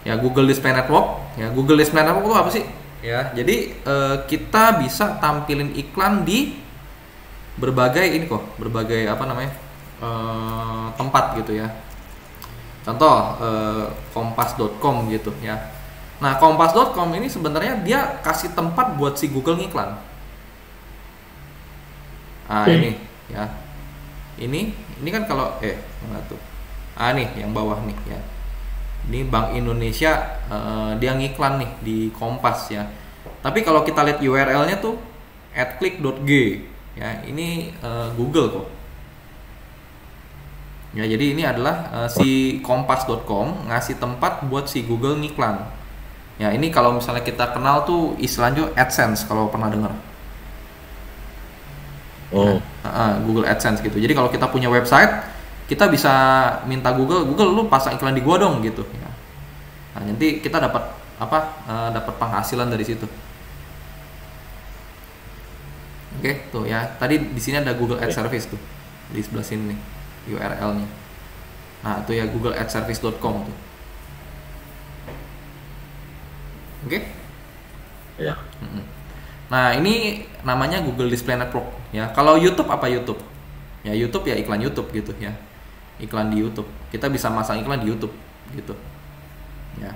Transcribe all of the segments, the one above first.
ya Google Display Network. Ya Google Display Network itu apa sih? Ya, jadi kita bisa tampilin iklan di berbagai apa namanya tempat gitu ya. Contoh kompas.com gitu ya. Nah kompas.com ini sebenarnya dia kasih tempat buat si Google ngiklan. Ini ya. Ini kan kalau mana tuh? Nih yang bawah nih ya. Ini Bank Indonesia dia ngiklan nih di Kompas ya. Tapi kalau kita lihat URL-nya tuh @click.g ya. Ini Google kok. Ya, jadi ini adalah si kompas.com ngasih tempat buat si Google ngiklan. Ya, ini kalau misalnya kita kenal tuh istilahnya AdSense kalau pernah dengar. Google AdSense gitu. Jadi kalau kita punya website, kita bisa minta Google lu pasang iklan di gua dong gitu ya. Nah, nanti kita dapat dapat penghasilan dari situ. Oke, tuh ya. Tadi di sini ada Google Ad Service tuh. Di sebelah sini nih URL-nya. Nah, itu ya googleadservice.com tuh. Oke? Ya. Nah, ini namanya Google Display Network ya. Kalau YouTube apa YouTube? Ya YouTube ya iklan YouTube gitu ya. Iklan di YouTube. Kita bisa masang iklan di YouTube gitu. Ya.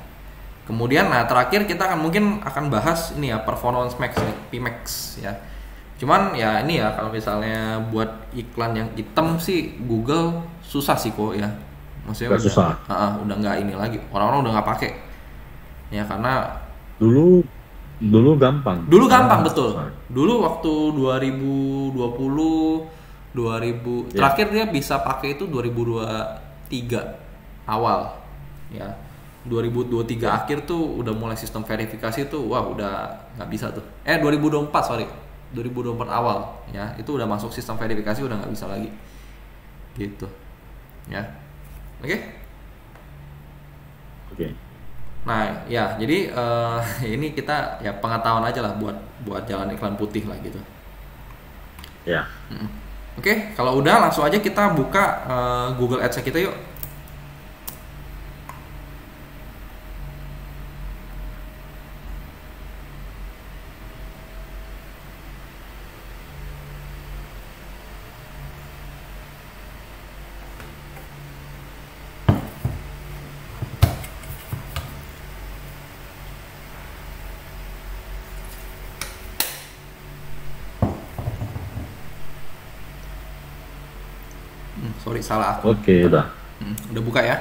Kemudian terakhir kita mungkin akan bahas ini ya Performance Max nih, PMax ya. Cuman ya ini ya kalau misalnya buat iklan yang hitam sih Google susah sih kok ya. Maksudnya susah. Udah nggak ini lagi. Orang-orang udah nggak pakai. Ya karena dulu gampang. Dulu gampang betul. Susah. Dulu waktu 2020 terakhir dia bisa pakai itu 2023 awal. Ya. 2023 akhir tuh udah mulai sistem verifikasi tuh wah udah nggak bisa tuh. 2024 awal ya itu udah masuk sistem verifikasi udah nggak bisa lagi gitu ya. Oke. Nah ya jadi ini kita ya pengetahuan aja lah buat jalan iklan putih lah gitu ya. Oke, kalau udah langsung aja kita buka Google Ads kita yuk. Sorry salah akun. Oke, udah. Udah buka ya?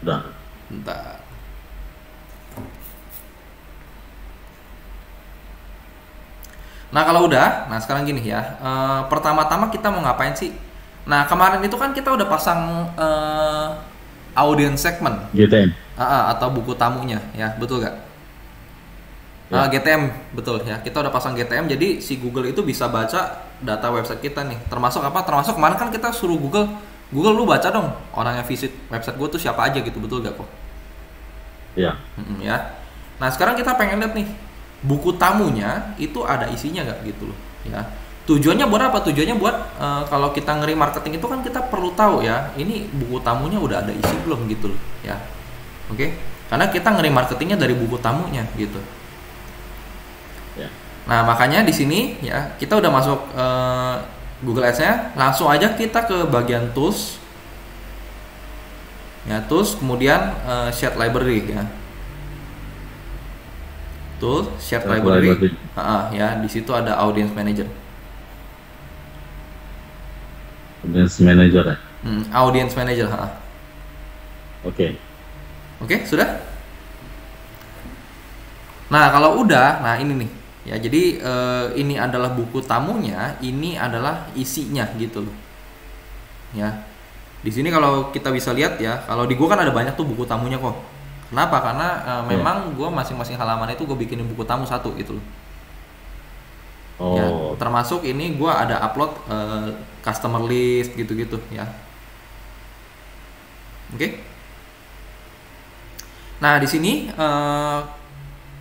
Udah. Bentar. Nah kalau udah, nah sekarang gini ya. Pertama-tama kita mau ngapain sih? Nah kemarin itu kan kita udah pasang audience segment. GTM. Atau buku tamunya, ya betul gak? Ya. GTM betul ya. Kita udah pasang GTM, jadi si Google itu bisa baca data website kita nih. Termasuk apa? Termasuk kemarin kan kita suruh Google lu baca dong orang yang visit website gue tuh siapa aja gitu, betul gak kok? Iya. Ya. Nah sekarang kita pengen lihat nih buku tamunya itu ada isinya gak gitu loh. Ya. Tujuannya buat apa? Tujuannya buat kalau kita ngeri marketing itu kan kita perlu tahu ya ini buku tamunya udah ada isi belum gitu loh. Ya. Oke. Karena kita ngeri marketingnya dari buku tamunya gitu. Nah makanya di sini ya kita udah masuk Google Ads-nya, langsung aja kita ke bagian tools, ya tools, kemudian shared library ya, tools shared library, ya di situ ada audience manager. Audience manager ya. Audience manager, Oke, sudah. Nah kalau udah, nah ini nih. Ya, jadi ini adalah buku tamunya, ini adalah isinya gitu loh. Ya. Di sini kalau kita bisa lihat ya, kalau di gua kan ada banyak tuh buku tamunya kok. Kenapa? Karena memang gua masing-masing halaman itu gua bikinin buku tamu satu gitu loh. Ya, termasuk ini gua ada upload customer list gitu-gitu ya. Oke. Nah, di sini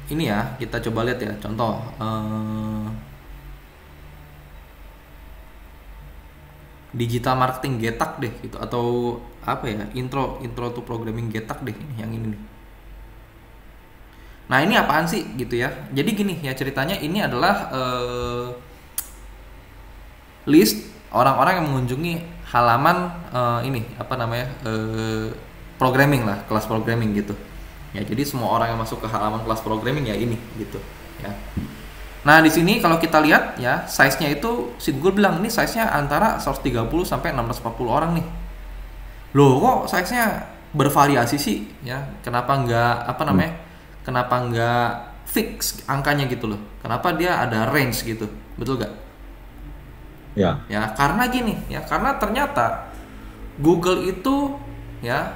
ini ya kita coba lihat ya contoh digital marketing Getak deh gitu, atau apa ya, intro to programming Getak deh, yang ini nih. Nah, ini apaan sih gitu ya. Jadi gini ya ceritanya, ini adalah list orang-orang yang mengunjungi halaman ini apa namanya, programming lah, kelas programming gitu. Ya, jadi semua orang yang masuk ke halaman kelas programming ya ini gitu ya. Nah, di sini kalau kita lihat ya, size-nya itu si Google bilang ini size-nya antara 130 sampai 640 orang nih. Loh, kok size-nya bervariasi sih ya? Kenapa nggak apa namanya? Kenapa nggak fix angkanya gitu loh? Kenapa dia ada range gitu? Betul nggak? Ya. Ya, karena gini ya, karena ternyata Google itu ya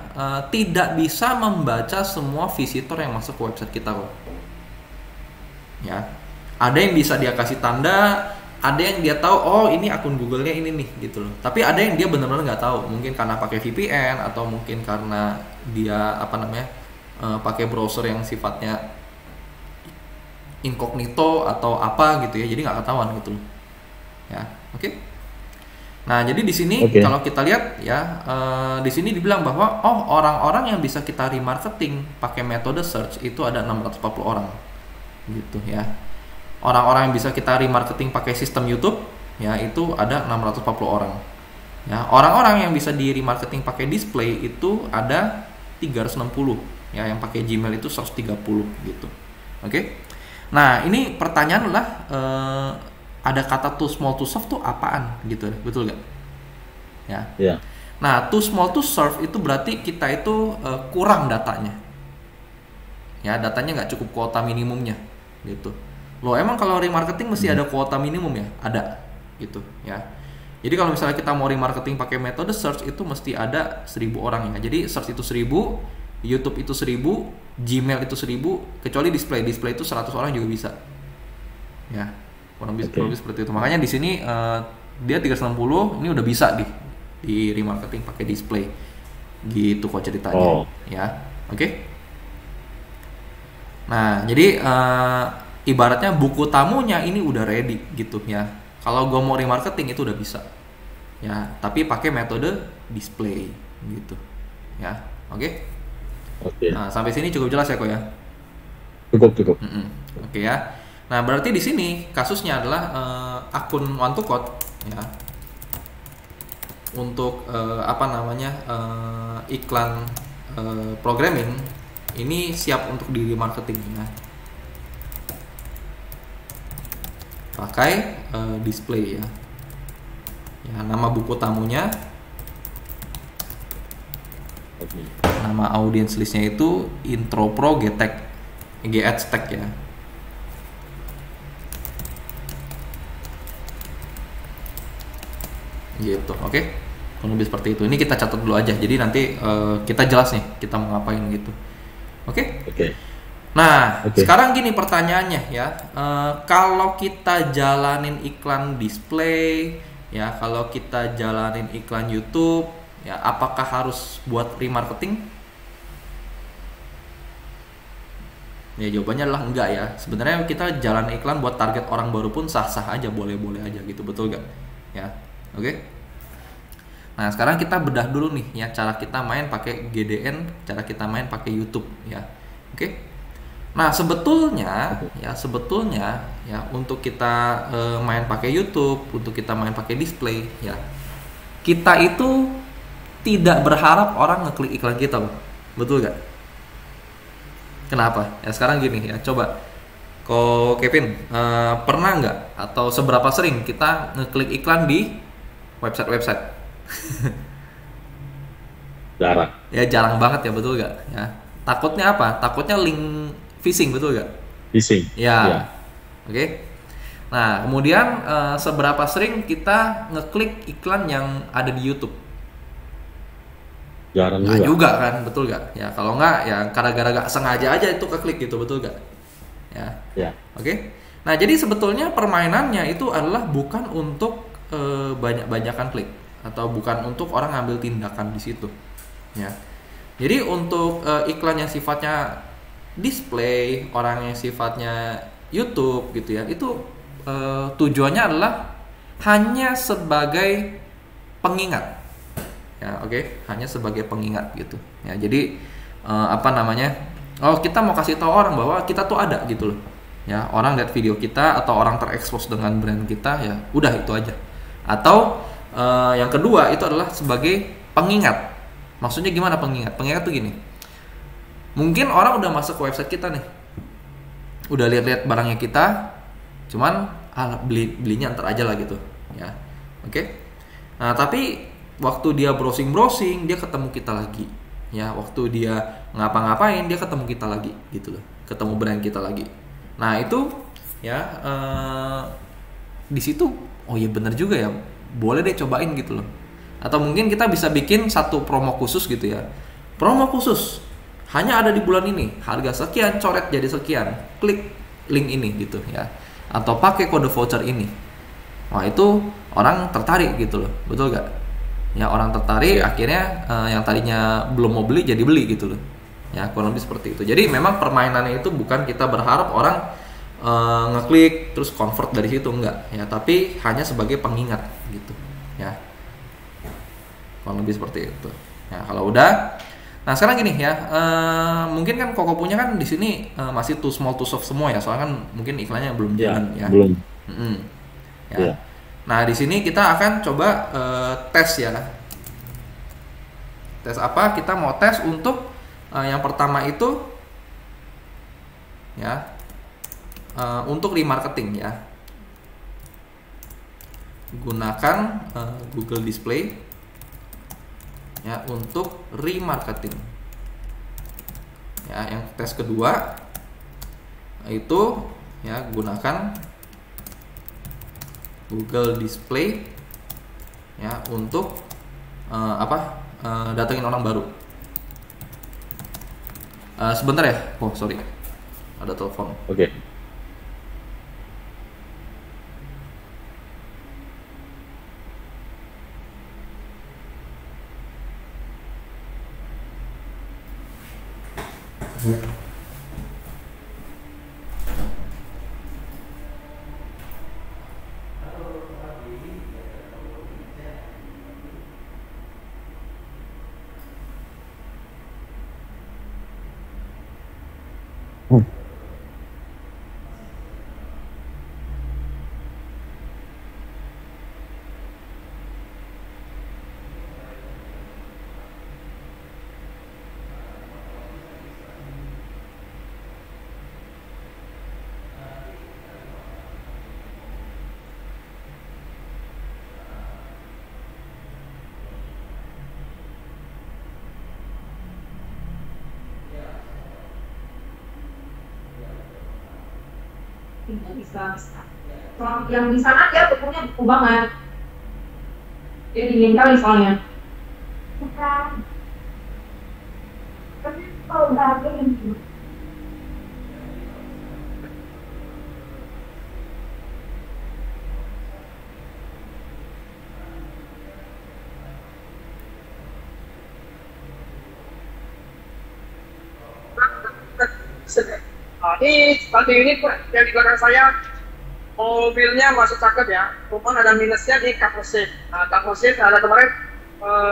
tidak bisa membaca semua visitor yang masuk ke website kita kok. Ya, ada yang bisa dia kasih tanda, ada yang dia tahu oh ini akun Google-nya ini nih gitu loh. Tapi ada yang dia benar-benar nggak tahu, mungkin karena pakai VPN atau mungkin karena dia apa namanya pakai browser yang sifatnya incognito atau apa gitu ya, jadi nggak ketahuan gitu loh. Ya, oke. Nah, jadi di sini kalau kita lihat ya, di sini dibilang bahwa oh orang-orang yang bisa kita remarketing pakai metode search itu ada 640 orang, gitu ya. Orang-orang yang bisa kita remarketing pakai sistem YouTube ya itu ada 640 orang. Ya, orang-orang yang bisa di remarketing pakai display itu ada 360. Ya, yang pakai Gmail itu 130 gitu. Oke. Nah, ini pertanyaan adalah ada kata too small to serve tuh apaan gitu, betul gak? Ya. Ya. Nah, too small to serve itu berarti kita itu kurang datanya. Ya, datanya nggak cukup kuota minimumnya gitu. Loh, emang kalau remarketing mesti ada kuota minimum ya? Ada gitu ya. Jadi kalau misalnya kita mau remarketing pakai metode search itu mesti ada 1000 orang ya. Jadi search itu 1000, YouTube itu 1000, Gmail itu 1000, kecuali display itu 100 orang juga bisa. Ya. Kurang lebih seperti itu. Makanya di sini dia 360 ini udah bisa di remarketing pakai display. Gitu kok ceritanya. Ya. Oke. Nah, jadi ibaratnya buku tamunya ini udah ready gitu ya. Kalau gue mau remarketing itu udah bisa. Ya, tapi pakai metode display gitu. Ya. Oke. Nah, sampai sini cukup jelas ya kok ya? Cukup. Oke ya. Nah, berarti di sini kasusnya adalah akun One to Code ya. Untuk apa namanya? Iklan programming ini siap untuk di remarketing ya. Pakai display ya. Ya, nama buku tamunya. Nama audience listnya itu Intro Pro Getek Ads Tag ya. Gitu, oke? Kurang lebih seperti itu. Ini kita catat dulu aja. Jadi nanti kita jelas nih kita mau ngapain gitu. Oke? Nah, sekarang gini pertanyaannya ya. Kalau kita jalanin iklan display, ya kalau kita jalanin iklan YouTube, ya apakah harus buat remarketing? Ya jawabannya adalah enggak ya. Sebenarnya kita jalan iklan buat target orang baru pun sah-sah aja, boleh-boleh aja gitu, betul gak? Ya, oke. Nah, sekarang kita bedah dulu nih ya cara kita main pakai GDN, cara kita main pakai YouTube ya. Oke. Nah, sebetulnya ya untuk kita main pakai YouTube, untuk kita main pakai display ya. Kita itu tidak berharap orang ngeklik iklan kita, Bang. Betul gak? Kenapa? Ya sekarang gini ya, coba Ko Kevin, pernah nggak atau seberapa sering kita ngeklik iklan di website? Jarang. Ya jarang banget ya, betul gak? Ya. Takutnya apa? Takutnya link phishing, betul gak? Phishing. Ya. Oke. Nah, kemudian seberapa sering kita ngeklik iklan yang ada di YouTube? Jarang juga kan, betul gak? Ya kalau nggak ya gara-gara gak sengaja aja itu keklik gitu, betul gak? Ya. Oke. Nah, jadi sebetulnya permainannya itu adalah bukan untuk banyak-banyakan klik atau bukan untuk orang ngambil tindakan di situ. Ya. Jadi untuk iklan yang sifatnya display, orang yang sifatnya YouTube gitu ya, itu tujuannya adalah hanya sebagai pengingat. Ya, oke, hanya sebagai pengingat gitu. Ya, jadi apa namanya? Oh, kita mau kasih tahu orang bahwa kita tuh ada gitu loh. Ya, orang lihat video kita atau orang terekspos dengan brand kita, ya udah itu aja. Atau yang kedua itu adalah sebagai pengingat. Maksudnya gimana pengingat? Pengingat tuh gini. Mungkin orang udah masuk ke website kita nih. Udah lihat-lihat barangnya kita, cuman belinya ntar aja lah gitu, ya. Oke. Nah, tapi waktu dia browsing, dia ketemu kita lagi. Ya, waktu dia ngapa-ngapain, dia ketemu kita lagi gitu loh. Ketemu brand kita lagi. Nah, itu ya di situ oh iya bener juga ya. Boleh deh cobain gitu loh. Atau mungkin kita bisa bikin satu promo khusus gitu ya. Promo khusus hanya ada di bulan ini, harga sekian, coret jadi sekian, klik link ini gitu ya. Atau pakai kode voucher ini. Wah, itu orang tertarik gitu loh, betul gak? Ya, orang tertarik, akhirnya yang tadinya belum mau beli jadi beli gitu loh. Ya, kurang lebih seperti itu. Jadi memang permainannya itu bukan kita berharap orang ngeklik terus convert dari situ, enggak ya, tapi hanya sebagai pengingat gitu ya. Kurang lebih seperti itu. Ya, kalau udah, nah sekarang gini ya, mungkin kan Koko punya kan di sini masih too small too soft semua ya, soalnya kan mungkin iklannya belum jalan ya. Belum. Ya. Yeah. Nah di sini kita akan coba tes ya. Tes apa? Kita mau tes untuk yang pertama itu ya, untuk remarketing ya. Gunakan Google Display ya untuk remarketing. Ya, yang tes kedua itu ya gunakan Google Display ya untuk datengin orang baru. Sebentar ya. Oh, sorry. Ada telepon. Oke. Bisa. Yang di sana dia bentuknya beku banget. Dia dingin kali soalnya. Bukan. Tapi kalau udah dingin. Nah, ini seperti ini yang di belakang saya, mobilnya masih cakep ya, cuman ada minusnya di kap mesin. Nah, kap mesin ada kemarin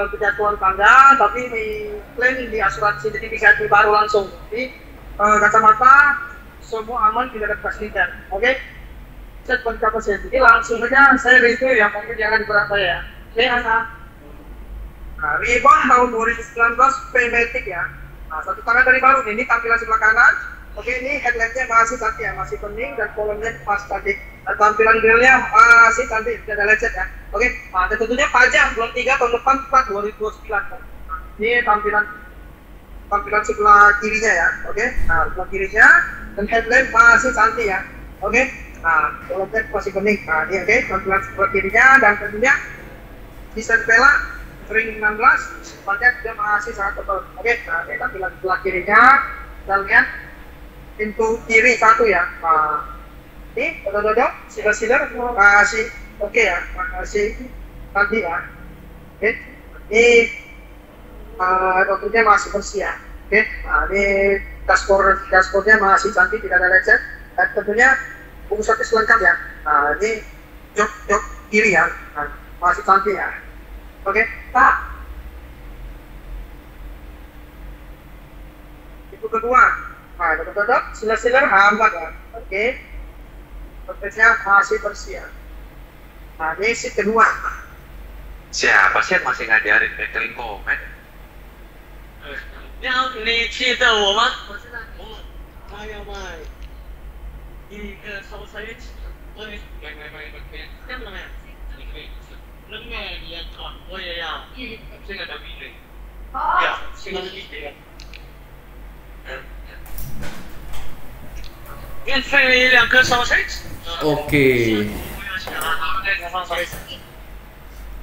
kejatuhan tangga, tapi diklaim di asuransi, jadi bisa di baru langsung. Jadi kacamata semua aman, tidak ada bekas lidah. Oke, set buat kap mesin. Jadi langsung saja saya review ya, mungkin jangan diberat saya. Oke, nah, Ribbon tahun 2019 P-Matic ya. Nah, satu tangan dari baru, ini tampilan sebelah kanan. Oke, ini headlampnya masih cantik ya, masih pening dan kolomnya pas cantik. Dan tampilan grillnya masih cantik, tidak ada lecet ya. Oke, nah, dan tentunya pajak bulan 3 tahun depan 4 2029. Nah, ini tampilan sebelah kirinya ya. Oke, nah sebelah kirinya dan headlamp masih cantik ya. Oke, nah kolomnya masih pening. Nah, ini oke, tampilan sebelah kirinya dan tentunya desain pelak ring 16 sifatnya juga masih sangat tebal. Oke, nah ini tampilan sebelah kirinya. Kita lihat pintu kiri satu ya. Nah, ini dodok siler masih oke ya, masih tadi ya. Oke, ini tentunya masih bersih ya. Oke, nah ini dashboardnya masih cantik, tidak ada lecet. Dan tentunya bungkus servis lengkap ya. Nah, ini jok kiri ya, nah, masih cantik ya. Oke. Kak, Itu kedua. Nah, tetap sila-sila hambat kan. Oke. Konteksnya masih bersih. Nah, ini si kedua. Siapa sih yang masih ngajarin backling comment? 你记得我吗？我知道。他要卖一个烧菜的鸡，我也买，这样的没？你可以吃。那个你也搞，我也要。这个的比例，要，这个是比例。免费2颗烧菜鸡。 Oke.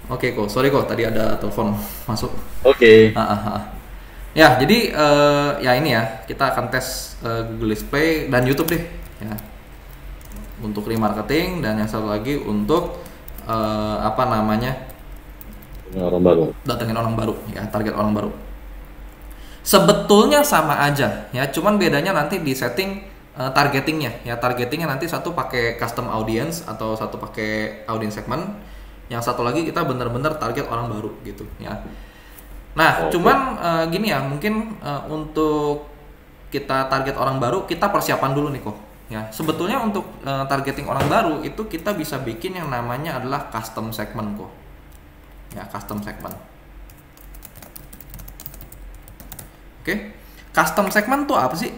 Oke kok, sorry kok tadi ada telepon masuk. Oke. Ya, jadi ya ini ya, kita akan tes Google Display dan YouTube deh, ya. Untuk remarketing dan yang satu lagi untuk apa namanya? Orang baru. Datengin orang baru, ya, target orang baru. Sebetulnya sama aja, ya, cuman bedanya nanti di setting targetingnya, ya. Targetingnya nanti satu pakai custom audience atau satu pakai audience segment. Yang satu lagi kita bener-bener target orang baru gitu ya. Nah, cuman gini ya, mungkin untuk kita target orang baru kita persiapan dulu nih kok. Ya, sebetulnya untuk targeting orang baru itu kita bisa bikin yang namanya adalah custom segment kok. Ya, custom segment. Oke. Custom segment tuh apa sih?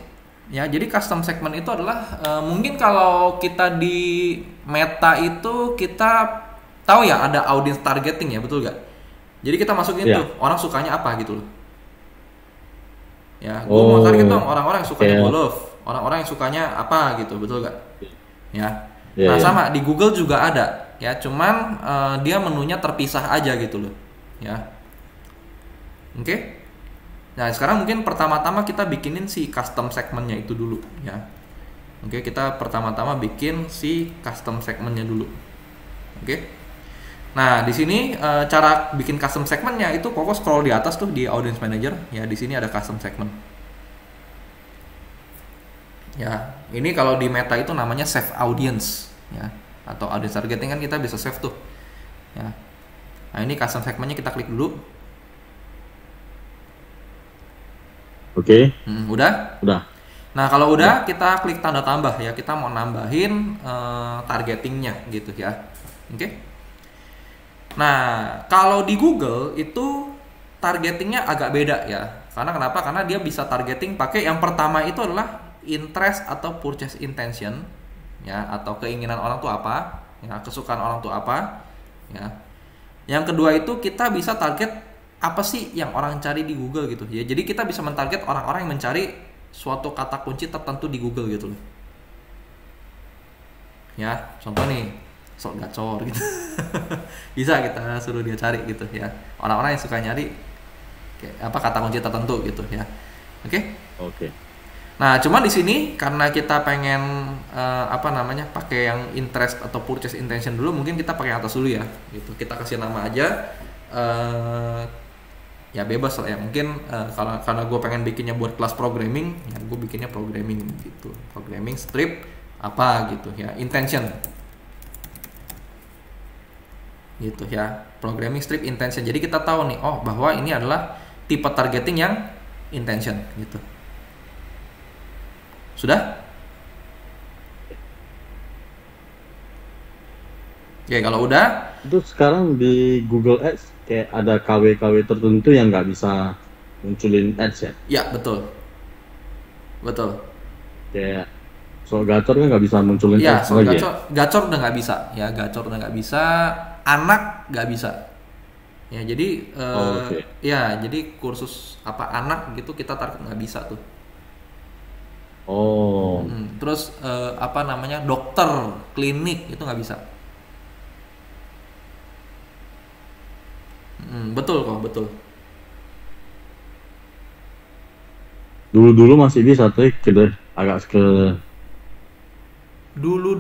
Ya, jadi custom segment itu adalah mungkin kalau kita di Meta itu kita tahu ya ada audience targeting ya, betul gak? Jadi kita masukin tuh orang sukanya apa gitu loh. Ya, gue mau target dong orang-orang yang sukanya golf, orang-orang yang sukanya apa gitu, betul gak? Ya. Nah sama di Google juga ada, ya, cuman dia menunya terpisah aja gitu loh, ya. Oke. Nah sekarang mungkin pertama-tama kita bikinin si custom segmentnya itu dulu, ya. Oke, kita pertama-tama bikin si custom segmentnya dulu. Oke. Nah, di sini cara bikin custom segmentnya itu pokok scroll di atas tuh di Audience Manager. Ya, di sini ada custom segment. Ya, ini kalau di Meta itu namanya save audience, ya, atau audience targeting kan kita bisa save tuh. Ya. Nah, ini custom segmentnya kita klik dulu. Oke. Udah? Udah. Nah, kalau udah kita klik tanda tambah ya. Kita mau nambahin targetingnya gitu ya. Oke. Nah, kalau di Google itu targetingnya agak beda ya. Karena kenapa? Karena dia bisa targeting pakai yang pertama itu adalah interest atau purchase intention, ya, atau keinginan orang tuh apa, ya, kesukaan orang tuh apa, ya. Yang kedua itu kita bisa target apa sih yang orang cari di Google gitu ya. Jadi kita bisa mentarget orang-orang yang mencari suatu kata kunci tertentu di Google gitu loh. Ya, contoh nih sok gacor gitu. Bisa kita suruh dia cari gitu ya. Orang-orang yang suka nyari kayak apa kata kunci tertentu gitu ya. Oke. Nah, cuma di sini karena kita pengen apa namanya? Pakai yang interest atau purchase intention dulu, mungkin kita pakai atas dulu ya gitu. Kita kasih nama aja ya bebas lah ya. Mungkin karena gue pengen bikinnya buat kelas programming, ya gue bikinnya programming gitu. Programming strip apa gitu ya, intention. Gitu ya, programming strip intention. Jadi kita tahu nih, oh bahwa ini adalah tipe targeting yang intention gitu. Sudah? Oke, kalau udah itu sekarang di Google Ads kayak ada KW-KW tertentu yang nggak bisa munculin ads ya? Ya, betul. Kayak soal gacor kan nggak bisa munculin ya, ads so lagi gacor udah nggak bisa ya, gacor udah nggak bisa, anak nggak bisa ya. Jadi ya, jadi kursus apa anak gitu kita target nggak bisa tuh. Terus apa namanya, dokter, klinik itu nggak bisa. Betul kok, betul. Dulu masih bisa tuh, kita agak ke dulu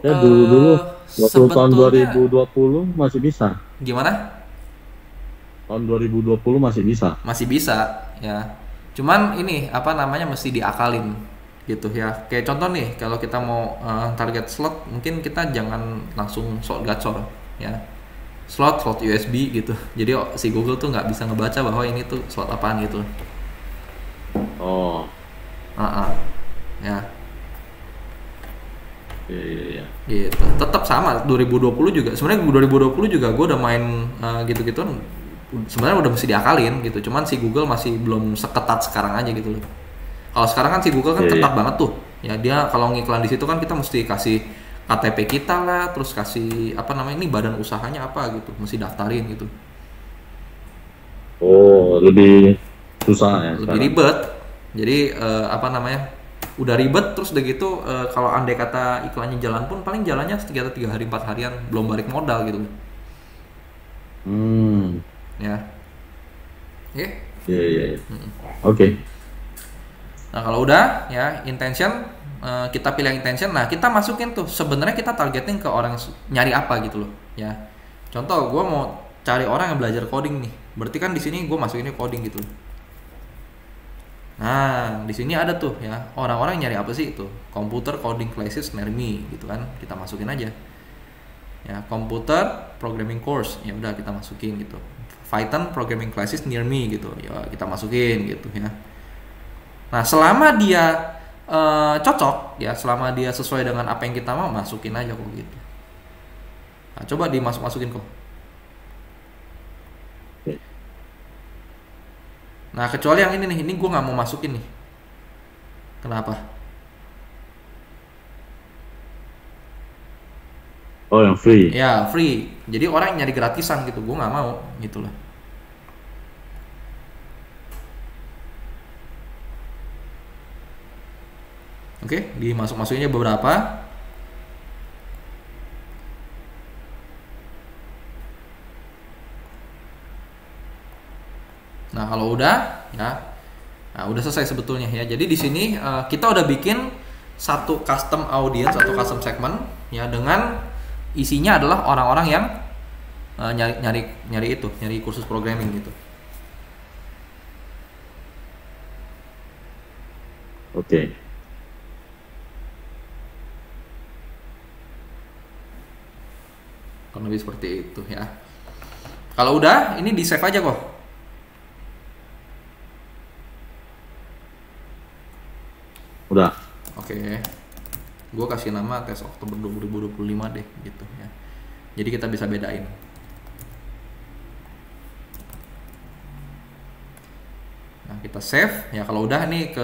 ya dulu waktu tahun 2020 masih bisa. Gimana? Tahun 2020 masih bisa. Masih bisa ya. Cuman ini apa namanya mesti diakalin gitu ya. Kayak contoh nih, kalau kita mau target slot, mungkin kita jangan langsung sok gacor ya. slot USB gitu. Jadi si Google tuh nggak bisa ngebaca bahwa ini tuh slot apaan gitu. Oh. Ya. Iya. Gitu. Tetap sama 2020 juga. Sebenarnya 2020 juga gue udah main gitu-gitu. Sebenarnya udah mesti diakalin gitu. Cuman si Google masih belum seketat sekarang aja gitu loh. Kalau sekarang kan si Google kan ketat banget tuh. Ya dia kalau ngiklan di situ kan kita mesti kasih KTP kita lah, terus kasih apa namanya ini badan usahanya apa gitu, mesti daftarin gitu. Oh, lebih susah ya. Lebih ribet. Jadi apa namanya? Udah ribet terus udah gitu kalau andai kata iklannya jalan pun paling jalannya sekitar 3 hari 4 harian, belum balik modal gitu. Ya. Oke. Iya. Oke. Nah, kalau udah ya intention kita pilih intention. Nah, kita masukin tuh sebenarnya kita targeting ke orang nyari apa gitu loh, ya. Contoh, gue mau cari orang yang belajar coding nih. Berarti kan di sini gue masukinnya coding gitu. Nah, di sini ada tuh ya orang-orang nyari apa sih itu? Computer coding classes near me gitu kan. Kita masukin aja. Ya, computer programming course. Ya udah kita masukin gitu. Python programming classes near me gitu. Ya kita masukin gitu ya. Nah, selama dia cocok ya, selama dia sesuai dengan apa yang kita mau, masukin aja kok gitu. Nah, coba dimasukin kok. Nah, kecuali yang ini nih, ini gue nggak mau masukin nih. Kenapa? Oh, yang free. Ya free. Jadi orang nyari gratisan gitu, gue nggak mau gitu loh. Oke, dimasuk-masukinnya beberapa. Nah, kalau udah ya, nah udah selesai sebetulnya ya. Jadi di sini kita udah bikin satu custom audience atau custom segment ya, dengan isinya adalah orang-orang yang nyari kursus programming gitu. Oke. Kurang lebih seperti itu ya. Kalau udah, ini di save aja kok. Udah. Oke. Gue kasih nama tes Oktober 2025 deh gitu ya. Jadi kita bisa bedain. Nah, kita save ya. Kalau udah nih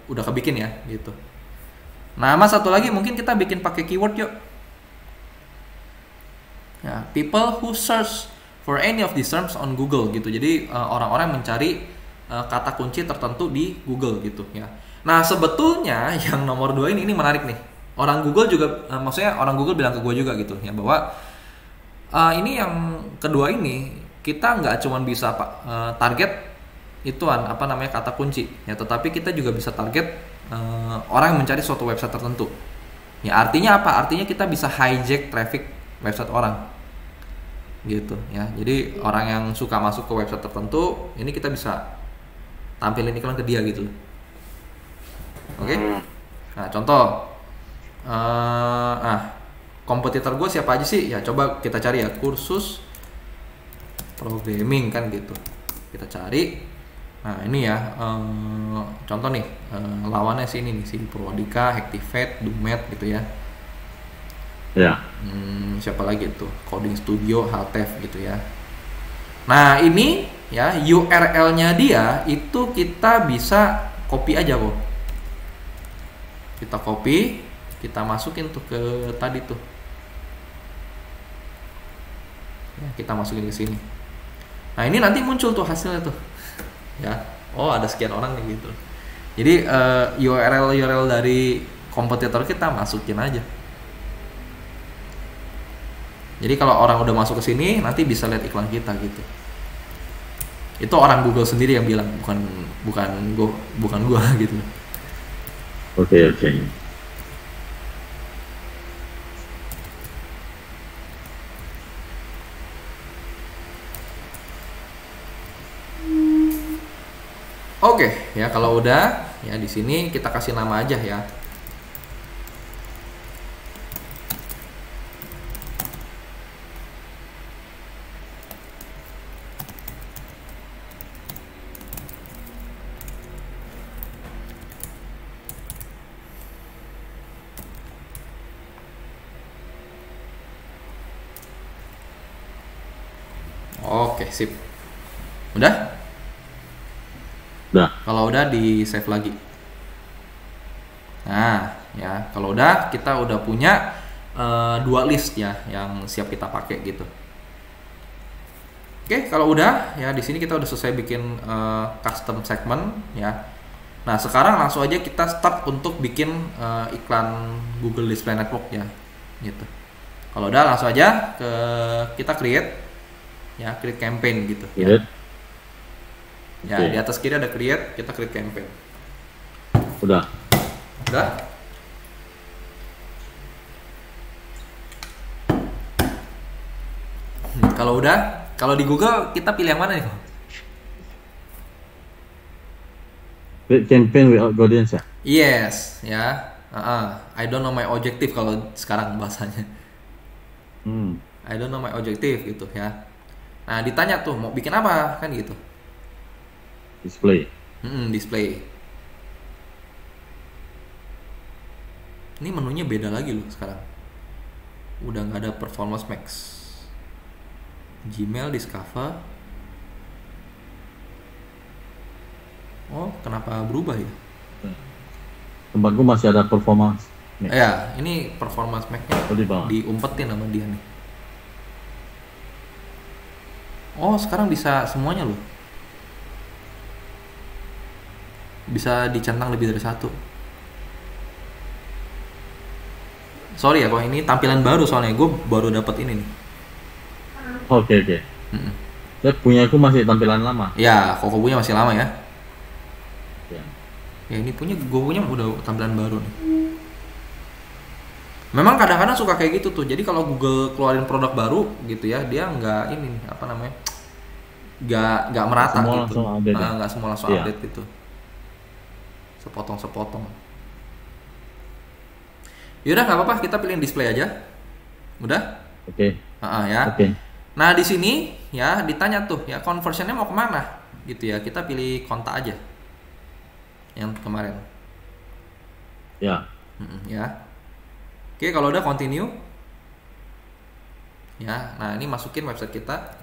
udah kebikin ya gitu. Nama satu lagi mungkin kita bikin pakai keyword yuk. Ya, people who search for any of these terms on Google gitu. Jadi orang-orang mencari kata kunci tertentu di Google gitu ya. Nah, sebetulnya yang nomor 2 ini menarik nih. Orang Google juga maksudnya orang Google bilang ke gue juga gitu ya, bahwa ini yang kedua ini kita nggak cuma bisa target ituan apa namanya kata kunci ya, tetapi kita juga bisa target orang yang mencari suatu website tertentu. Ya, artinya apa? Artinya kita bisa hijack traffic website orang. Gitu ya. Jadi orang yang suka masuk ke website tertentu, ini kita bisa tampilin iklan ke dia gitu. Oke. Nah, contoh kompetitor gue siapa aja sih? Ya coba kita cari ya, kursus programming kan gitu. Kita cari. Nah, ini ya contoh nih lawannya sih ini nih, si Purwadika, Hactivate, Dumet gitu ya. Ya. Siapa lagi tuh? Coding Studio, Haltef gitu ya. Nah, ini ya URL-nya dia itu kita bisa copy aja kok. Kita copy, kita masukin tuh ke tadi tuh. Ya, kita masukin ke sini. Nah, ini nanti muncul tuh hasilnya tuh. Ya. Oh, ada sekian orang nih gitu. Jadi URL dari kompetitor kita masukin aja. Jadi kalau orang udah masuk ke sini nanti bisa lihat iklan kita gitu. Itu orang Google sendiri yang bilang, bukan gua gitu. Oke. Oke, ya kalau udah ya di sini kita kasih nama aja ya. Oke, sip. Udah? Udah. Kalau udah di save lagi. Nah, ya kalau udah kita udah punya 2 list ya yang siap kita pakai gitu. Oke, kalau udah ya di sini kita udah selesai bikin custom segment ya. Nah, sekarang langsung aja kita start untuk bikin iklan Google Display Network ya. Gitu. Kalau udah langsung aja kita create ya, create campaign gitu ya. Ya, Oke. di atas kiri ada create, kita create campaign. Udah. Udah? Kalau udah, kalau di Google kita pilih yang mana nih? Create campaign without audience ya? Yes, ya. I don't know my objective kalau sekarang bahasanya. I don't know my objective gitu ya. Nah, ditanya tuh mau bikin apa kan gitu. Display. Display. Ini menunya beda lagi loh sekarang. Udah nggak ada Performance Max. Gmail, Discover. Oh, kenapa berubah ya? Tempatku masih ada performance. Nih. Ya, ini Performance Max-nya Oh, di bawah. diumpetin sama dia nih. Oh, sekarang bisa semuanya loh. Bisa dicentang lebih dari satu. Sorry ya, kalau ini tampilan baru soalnya gue baru dapat ini nih. Oke. Saya punya aku masih tampilan lama. Ya, kok punya masih lama ya. Ya. Ya ini gue punya udah tampilan baru nih. Memang kadang-kadang suka kayak gitu tuh. Jadi kalau Google keluarin produk baru gitu ya, dia nggak ini apa namanya, nggak merata Semua gitu. langsung update ya? Nggak semua langsung Iya. update gitu. Sepotong-sepotong. Yaudah nggak apa-apa, kita pilih display aja. Udah? Oke. Ya. Oke. Nah di sini ya ditanya tuh ya conversionnya mau kemana gitu ya, kita pilih kontak aja yang kemarin. Ya. Ya. Oke, kalau udah continue. Ya, nah ini masukin website kita.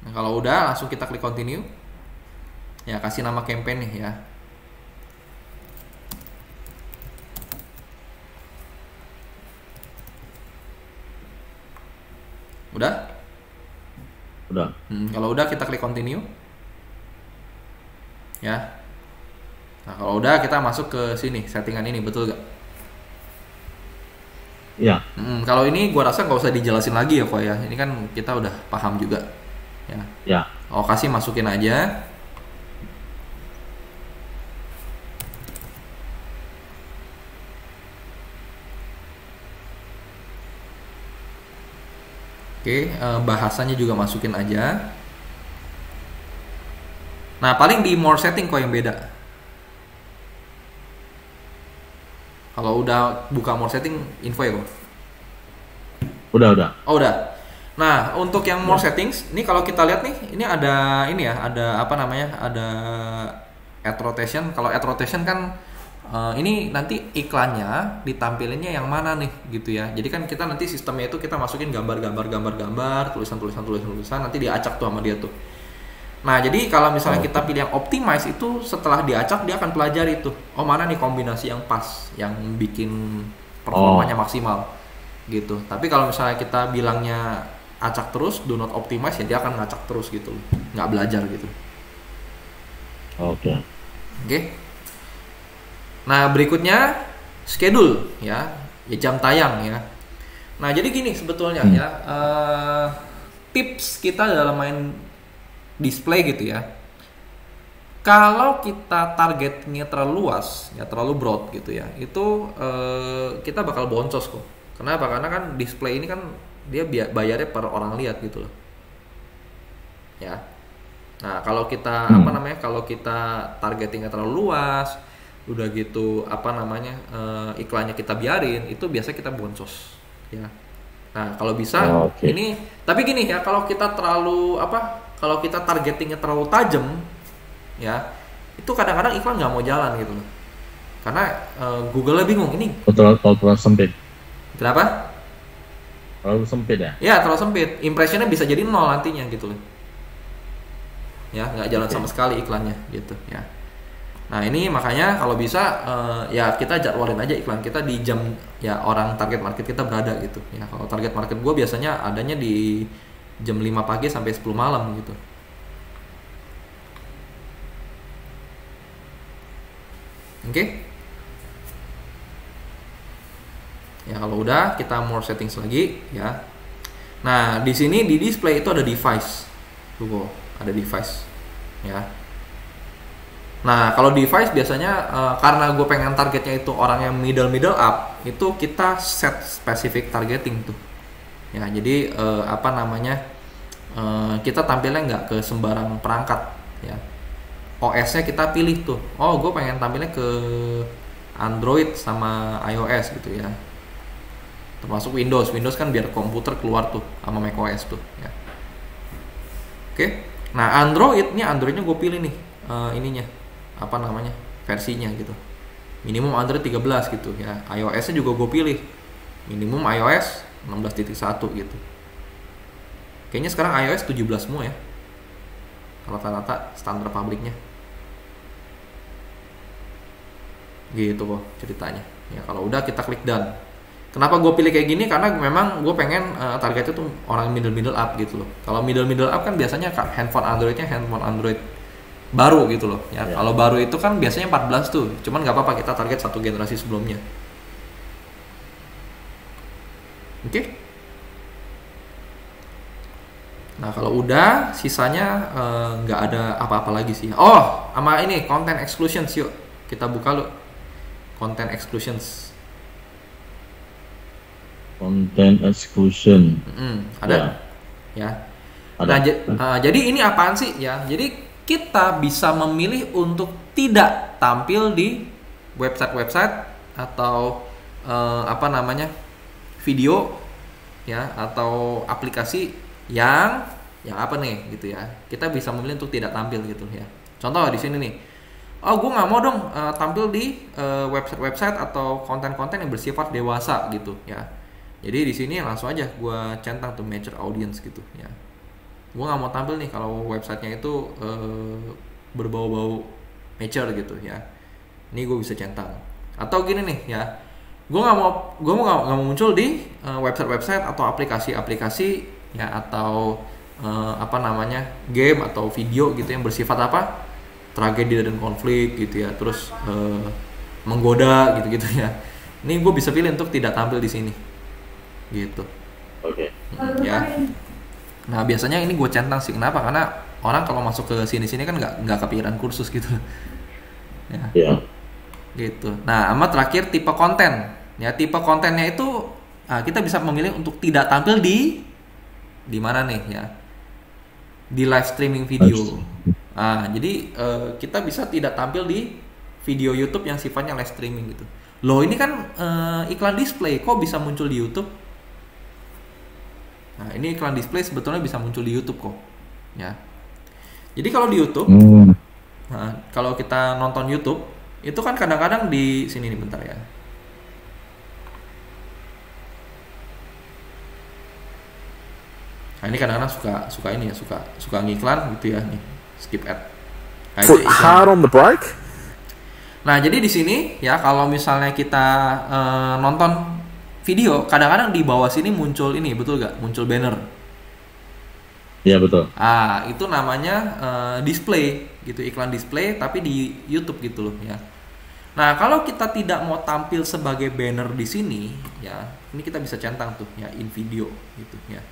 Nah, kalau udah langsung kita klik continue. Ya, kasih nama campaign nih ya. Udah? Udah. Kalau udah kita klik continue. Ya. Nah, kalau udah kita masuk ke sini, settingan ini, betul gak? Ya. Kalau ini gua rasa nggak usah dijelasin lagi ya kok ya. Ini kan kita udah paham juga. Ya. Ya. Oh, kasih masukin aja. Oke, bahasanya juga masukin aja. Nah, paling di more setting kok yang beda. Kalau udah buka more setting, info ya kok. Udah. Oh, udah. Nah, untuk yang more settings, ini kalau kita lihat nih, ini ada ini ya, ada apa namanya? Ada ad rotation. Kalau ad rotation kan ini nanti iklannya ditampilinnya yang mana nih gitu ya. Jadi kan kita nanti sistemnya itu kita masukin gambar, tulisan, nanti diacak tuh sama dia tuh. Nah, jadi kalau misalnya kita pilih yang optimize itu setelah diacak dia akan pelajari tuh. Oh, mana nih kombinasi yang pas, yang bikin performanya maksimal gitu. Tapi kalau misalnya kita bilangnya acak terus, do not optimize, ya dia akan ngacak terus gitu loh. Nggak belajar gitu. Oke. Nah, berikutnya schedule ya jam tayang ya. Nah, jadi gini sebetulnya ya, tips kita dalam main display gitu ya. Kalau kita targetnya terlalu luas, ya terlalu broad gitu ya, itu kita bakal boncos kok. Kenapa? Karena kan display ini kan dia bayarnya per orang lihat gitu loh. Ya. Nah, kalau kita apa namanya? Kalau kita targetingnya terlalu luas, udah gitu apa namanya? Iklannya kita biarin, itu biasa kita boncos, ya. Nah, kalau bisa ini, tapi gini ya, kalau kita terlalu kalau kita targetingnya terlalu tajam, ya, itu kadang-kadang iklan nggak mau jalan gitu loh. Karena Google-nya bingung ini Terlalu sempit. kenapa? Terlalu sempit ya. Ya terlalu sempit, impressionnya bisa jadi 0 nantinya gitu loh. Ya nggak jalan sama sekali iklannya gitu ya. Nah ini makanya kalau bisa ya kita jadwalin aja iklan kita di jam ya orang target market kita berada gitu ya. Kalau target market gue biasanya adanya di jam 5 pagi sampai 10 malam gitu. Oke. Ya kalau udah kita more settings lagi ya. Nah di sini di display itu ada device, tuh ada device ya. Nah kalau device biasanya karena gue pengen targetnya itu orang yang middle up, itu kita set specific targeting tuh ya. Jadi apa namanya kita tampilnya nggak ke sembarang perangkat ya. OS-nya kita pilih tuh. Oh gue pengen tampilnya ke Android sama iOS gitu ya. Termasuk Windows kan biar komputer keluar tuh sama macOS tuh ya. Oke. Nah Androidnya gue pilih nih ininya apa namanya versinya gitu, minimum Android 13 gitu ya. iOS-nya juga gue pilih minimum iOS 16.1 gitu. Kayaknya sekarang iOS 17 semua ya rata-rata standar publiknya gitu kok ceritanya ya. Kalau udah kita klik done. Kenapa gue pilih kayak gini? Karena memang gue pengen targetnya tuh orang middle up gitu loh. Kalau middle up kan biasanya handphone Android baru gitu loh ya. Kalau baru itu kan biasanya 14 tuh. Cuman nggak apa-apa kita target satu generasi sebelumnya. Oke. Nah kalau udah sisanya nggak ada apa-apa lagi sih. Oh sama ini content exclusions, yuk kita buka lo content exclusions. Content exclusion. Ada ya. Nah jadi ini apaan sih ya? Jadi kita bisa memilih untuk tidak tampil di website atau apa namanya video ya, atau aplikasi yang apa nih gitu ya. Kita bisa memilih untuk tidak tampil gitu ya. Contoh di sini nih. Oh gue nggak mau dong tampil di website atau konten-konten yang bersifat dewasa gitu ya. Jadi di sini langsung aja gue centang tuh mature audience gitu ya. Gue nggak mau tampil nih kalau websitenya itu berbau-bau mature gitu ya. Ini gue bisa centang. Atau gini nih ya, gue nggak mau muncul di website atau aplikasi ya, atau apa namanya game atau video gitu yang bersifat apa tragedi dan konflik gitu ya. Terus menggoda gitu ya. Ini gue bisa pilih untuk tidak tampil di sini gitu. Oke. Ya. Nah biasanya ini gue centang sih. Kenapa? Karena orang kalau masuk ke sini kan nggak kepikiran kursus gitu. Ya. Gitu. Nah sama terakhir tipe konten. Ya tipe kontennya itu kita bisa memilih untuk tidak tampil di mana nih ya? Di live streaming video. Jadi kita bisa tidak tampil di video YouTube yang sifatnya live streaming gitu. Loh ini kan iklan display kok bisa muncul di YouTube? Nah ini iklan display sebetulnya bisa muncul di YouTube kok ya. Jadi kalau di YouTube kalau kita nonton YouTube itu kan kadang-kadang di sini nih, bentar ya. Nah ini kadang-kadang suka ini ya, suka ngiklan gitu ya nih, skip ad. Nah, itu hard on the brake. Nah jadi di sini ya kalau misalnya kita nonton video, kadang-kadang di bawah sini muncul ini, betul gak? Muncul banner. Iya betul. Itu namanya display gitu, iklan display tapi di YouTube gitu loh ya. Nah kalau kita tidak mau tampil sebagai banner di sini ya, ini kita bisa centang tuh ya in video gitu ya.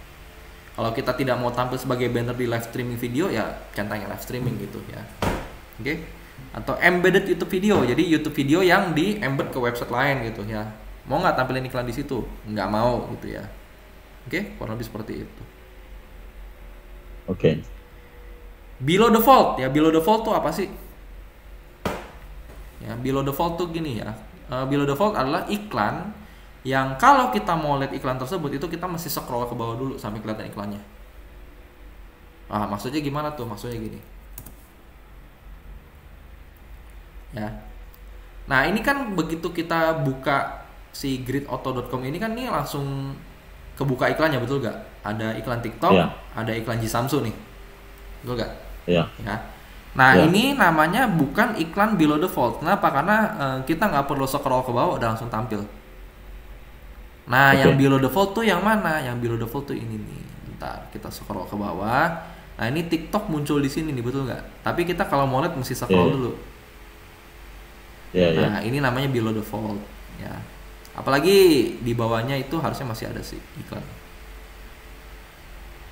Kalau kita tidak mau tampil sebagai banner di live streaming video ya centangnya live streaming gitu ya. Oke. Atau embedded YouTube video, jadi YouTube video yang di embed ke website lain gitu ya. Mau nggak tampilin iklan di situ? Nggak mau gitu ya. Oke, kurang lebih seperti itu. Oke. Below default ya, below default tuh apa sih? Ya, below default tuh gini ya. Below default adalah iklan yang kalau kita mau lihat iklan tersebut itu kita mesti scroll ke bawah dulu sampai kelihatan iklannya. Maksudnya gimana tuh? Maksudnya gini. Ya. Nah ini kan begitu kita buka si gridauto.com ini kan nih langsung kebuka iklannya, betul gak? Ada iklan TikTok, Iya. ada iklan Jisamsu nih, betul gak? Iya. Ya. Nah Ya. ini namanya bukan iklan below the fold. Kenapa? Karena kita nggak perlu scroll ke bawah udah langsung tampil. Nah Oke. yang below the fold tuh yang mana? Yang below the fold tuh ini nih. Bentar kita scroll ke bawah. Nah ini TikTok muncul di sini nih, betul nggak? Tapi kita kalau mau lihat mesti scroll Iya. dulu. Iya, iya. Nah ini namanya below the fold. Ya. Apalagi di bawahnya itu harusnya masih ada sih iklan.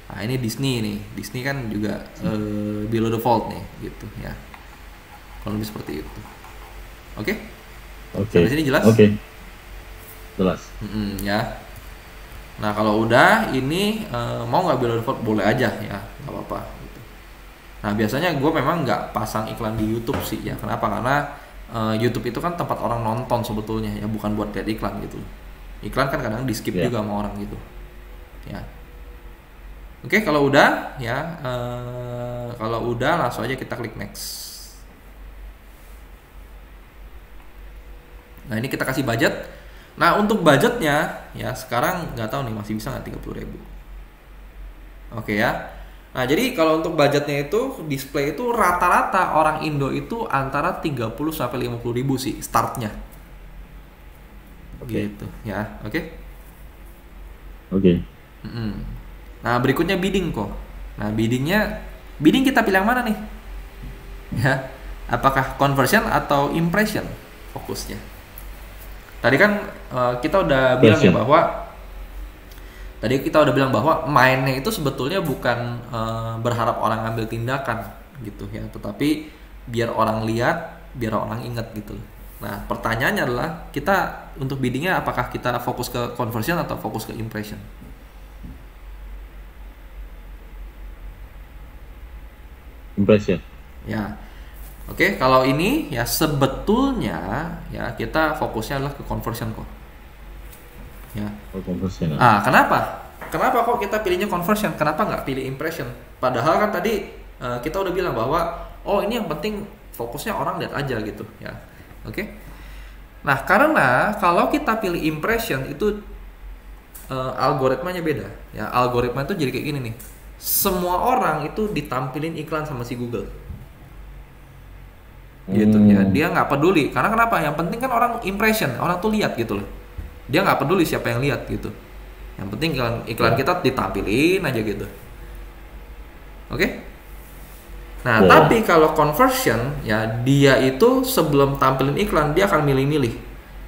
Nah ini Disney nih, Disney kan juga below the fold nih, gitu ya. Kalau lebih seperti itu. Oke? Oke. Sampai sini jelas? Oke. Jelas. Ya. Nah kalau udah ini mau nggak below the fold boleh aja ya, nggak apa-apa. Gitu. Nah biasanya gue memang nggak pasang iklan di YouTube sih ya. Kenapa? Karena YouTube itu kan tempat orang nonton sebetulnya ya, bukan buat lihat iklan gitu. Iklan kan kadang di skip Iya. juga sama orang gitu. Ya. Oke, kalau udah ya, kalau udah langsung aja kita klik next. Nah ini kita kasih budget. Nah untuk budgetnya ya sekarang nggak tahu nih masih bisa nggak 30.000. Oke ya. Nah jadi kalau untuk budgetnya itu display itu rata-rata orang Indo itu antara 30 sampai 50.000 sih startnya. Oke. Gitu ya. Oke. Oke. Nah berikutnya bidding kok. Nah bidding kita pilih yang mana nih? Ya, apakah conversion atau impression fokusnya? Tadi kan kita udah bilang ya bahwa mainnya itu sebetulnya bukan berharap orang ngambil tindakan gitu ya, tetapi biar orang lihat, biar orang ingat gitu. Nah pertanyaannya adalah kita untuk biddingnya apakah kita fokus ke conversion atau fokus ke impression? Impression. Ya, oke. Kalau ini ya sebetulnya ya kita fokusnya adalah ke conversion kok. Ya. Oh, conversion. Kenapa? Kenapa kok kita pilihnya conversion? Kenapa nggak pilih impression? Padahal kan tadi kita udah bilang bahwa ini yang penting fokusnya orang lihat aja gitu ya. Oke. Nah karena kalau kita pilih impression itu algoritmanya beda. Ya algoritma itu jadi kayak gini nih. Semua orang itu ditampilin iklan sama si Google. Gitu ya. Dia nggak peduli. Karena kenapa? Yang penting kan orang impression, orang tuh lihat gitu loh. Dia nggak peduli siapa yang lihat gitu. Yang penting iklan kita ditampilin aja gitu. Oke? Nah, tapi kalau conversion ya dia itu sebelum tampilin iklan dia akan milih-milih.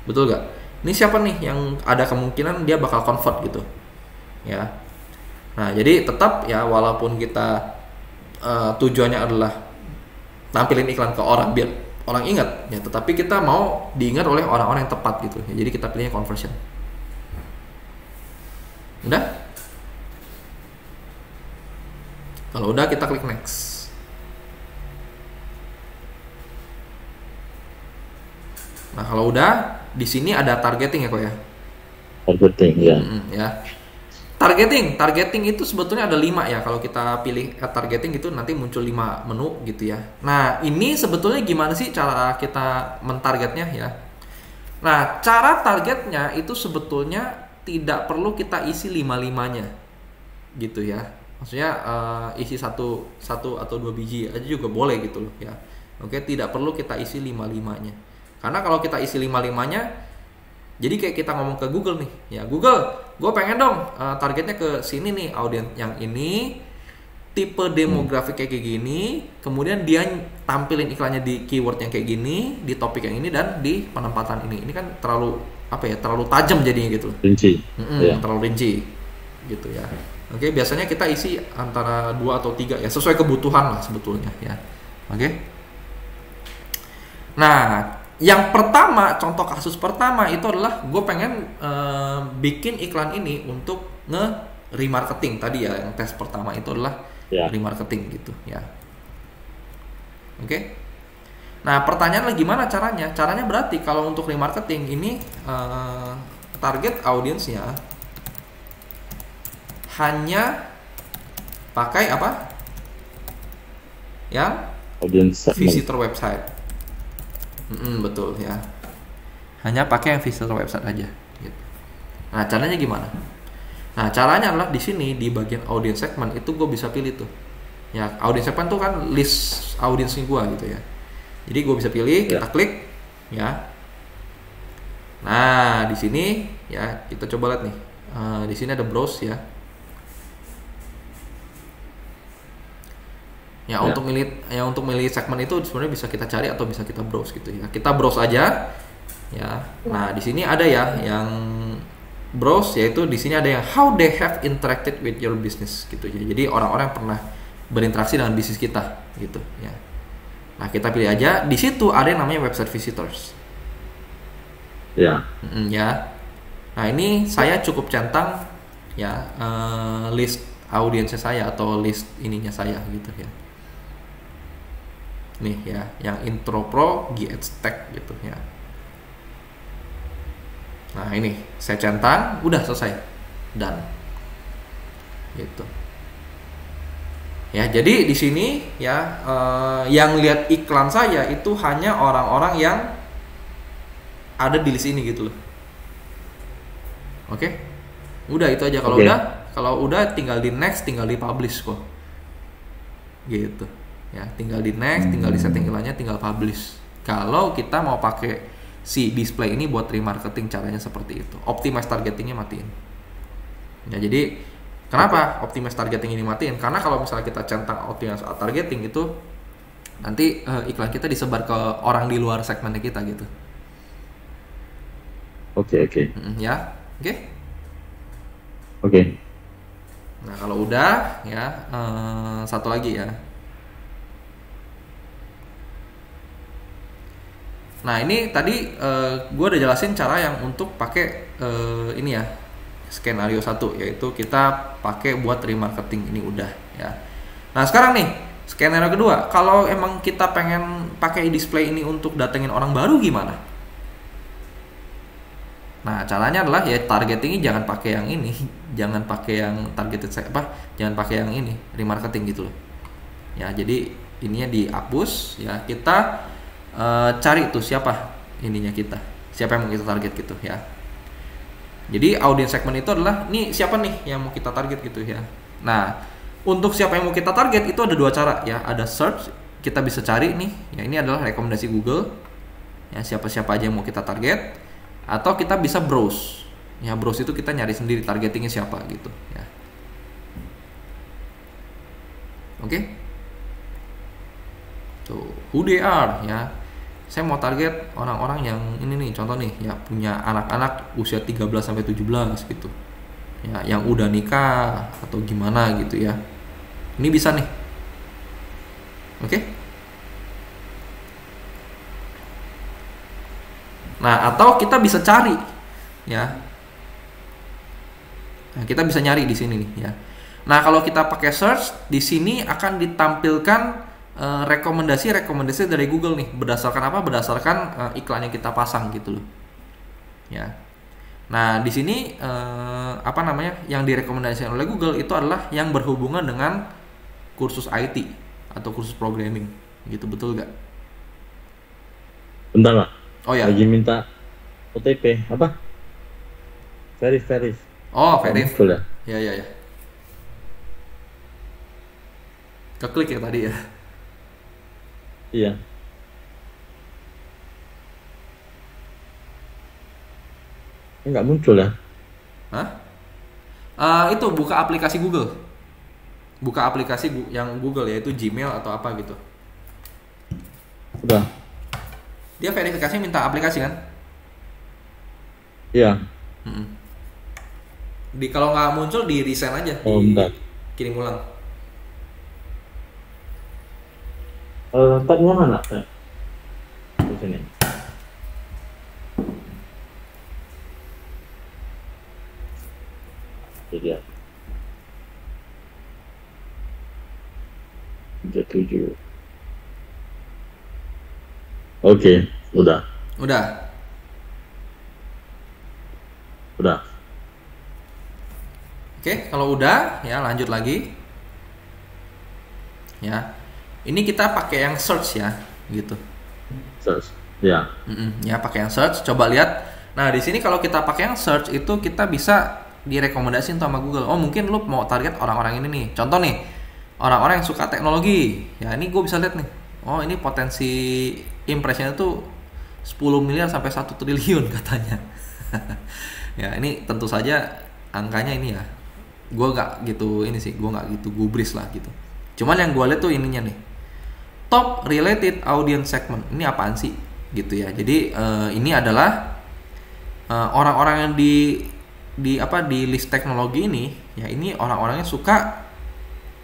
Betul gak? Ini siapa nih yang ada kemungkinan dia bakal convert gitu. Ya. Nah, jadi tetap ya walaupun kita tujuannya adalah tampilin iklan ke orang biar orang ingat ya, tetapi kita mau diingat oleh orang-orang yang tepat gitu. Ya, jadi kita pilihnya conversion. Udah? Kalau udah kita klik next. Nah, kalau udah di sini ada targeting ya kok ya. Targeting ya. Ya. Targeting itu sebetulnya ada 5 ya. Kalau kita pilih targeting itu nanti muncul 5 menu gitu ya. Nah, ini sebetulnya gimana sih cara kita mentargetnya ya? Nah, cara targetnya itu sebetulnya tidak perlu kita isi 5-5-nya gitu ya. Maksudnya isi satu atau 2 biji aja juga boleh gitu loh ya. Oke, tidak perlu kita isi 5-5-nya. Karena kalau kita isi 5-5-nya, jadi kayak kita ngomong ke Google nih, ya Google, gue pengen dong targetnya ke sini nih, audiens yang ini, tipe demografik kayak gini, kemudian dia tampilin iklannya di keyword yang kayak gini, di topik yang ini dan di penempatan ini. Ini kan terlalu terlalu tajam jadinya gitu. Rinci. Terlalu rinci, gitu ya. Oke, biasanya kita isi antara 2 atau 3 ya, sesuai kebutuhan lah sebetulnya ya. Oke. Nah, yang pertama, contoh kasus pertama itu adalah gue pengen bikin iklan ini untuk remarketing tadi ya, yang tes pertama itu adalah remarketing gitu ya. Oke. Nah pertanyaan lagi gimana caranya? Caranya berarti kalau untuk remarketing ini target audiensnya hanya pakai apa? Yang Audience segment. visitor website. Betul ya. hanya pakai yang visitor website aja gitu. Nah, caranya gimana? Nah, caranya adalah di sini di bagian audience segment itu gue bisa pilih tuh. Ya, audience segment tuh kan list audiensnya gue gitu ya. Jadi gue bisa pilih, kita klik ya. Nah, di sini ya kita coba lihat nih. Di sini ada browse ya. Ya, untuk milih segmen itu sebenarnya bisa kita cari atau bisa kita browse gitu ya. Kita browse aja ya. Nah, di sini ada ya yang browse, yaitu di sini ada yang how they have interacted with your business gitu ya. Jadi orang-orang pernah berinteraksi dengan bisnis kita gitu ya. Nah, kita pilih aja. Di situ ada yang namanya website visitors. Ya. Ya. Nah, ini saya cukup centang ya list audiensnya saya atau list ininya saya gitu ya. Nih ya, yang intro pro GHTag gitu ya. Nah, ini saya centang, udah selesai, done gitu ya. Jadi di sini ya yang lihat iklan saya itu hanya orang-orang yang ada di list ini gitu loh. Oke, udah itu aja. Kalau udah tinggal di next, tinggal di publish kok gitu ya. Tinggal di next, tinggal di setting iklannya, tinggal publish. Kalau kita mau pakai si display ini buat remarketing, caranya seperti itu. Optimize targetingnya matiin ya. Jadi kenapa optimize targeting ini matiin? Karena kalau misalnya kita centang optimize targeting itu nanti iklan kita disebar ke orang di luar segmennya kita gitu. Oke. Ya, oke. Nah, kalau udah ya satu lagi ya. Nah, ini tadi gue udah jelasin cara yang untuk pakai ini ya, skenario 1, yaitu kita pakai buat remarketing, ini udah ya. Nah, sekarang nih skenario kedua, kalau emang kita pengen pakai display ini untuk datengin orang baru gimana? Nah, caranya adalah ya targetingnya jangan pakai yang ini, jangan pakai yang targeted jangan pakai yang ini remarketing gitu loh. Ya, jadi ininya dihapus ya. Kita cari tuh siapa ininya kita, siapa yang mau kita target gitu ya. Jadi audience segment itu adalah nih siapa nih yang mau kita target gitu ya. Nah, untuk siapa yang mau kita target itu ada dua cara ya. Ada search, kita bisa cari nih ya, ini adalah rekomendasi Google ya, siapa-siapa aja yang mau kita target. Atau kita bisa browse ya. Browse itu kita nyari sendiri targetingnya siapa gitu ya. Oke. Tuh, who they are ya. Saya mau target orang-orang yang ini nih, contoh nih ya, punya anak-anak usia 13 sampai 17 gitu. Ya, yang udah nikah atau gimana gitu ya. Ini bisa nih. Oke. Nah, atau kita bisa cari ya. Nah, kita bisa nyari di sini nih ya. Nah, kalau kita pakai search, di sini akan ditampilkan rekomendasi dari Google nih. Berdasarkan apa? Berdasarkan iklan yang kita pasang gitu loh. Ya. Nah, di sini yang direkomendasikan oleh Google itu adalah yang berhubungan dengan kursus IT atau kursus programming. Gitu, betul nggak? Bentar, Pak. Oh ya. Lagi minta OTP apa? Verif. Oh, verif. Betul ya? Ya. Keklik ya tadi ya. Iya. Nggak muncul ya? Hah? Itu buka aplikasi Google. Buka aplikasi yang Google, yaitu Gmail atau apa gitu. Udah. Dia verifikasi minta aplikasi kan? Iya. Kalau nggak muncul di resend aja, bentar. kirim ulang. Tagnya mana? Di sini. Jadi ya. 37. Oke, udah. Oke, kalau udah ya lanjut lagi. Ya. Ini kita pakai yang search ya, gitu. Search. Ya. Ya pakai yang search, coba lihat. Nah di sini kalau kita pakai yang search itu kita bisa direkomendasiin tuh sama Google. Oh mungkin lu mau target orang-orang ini nih. Contoh nih, orang-orang yang suka teknologi. Ya ini gue bisa lihat nih. Oh ini potensi impressionnya tuh 10 miliar sampai 1 triliun katanya. Ya ini tentu saja angkanya ini ya. Gue nggak gitu ini sih, gue nggak gitu gubris lah gitu. Cuman yang gue lihat tuh ininya nih. Top related audience segment. Ini apaan sih? Gitu ya. Jadi ini adalah orang-orang yang di list teknologi ini ya, ini orang-orangnya suka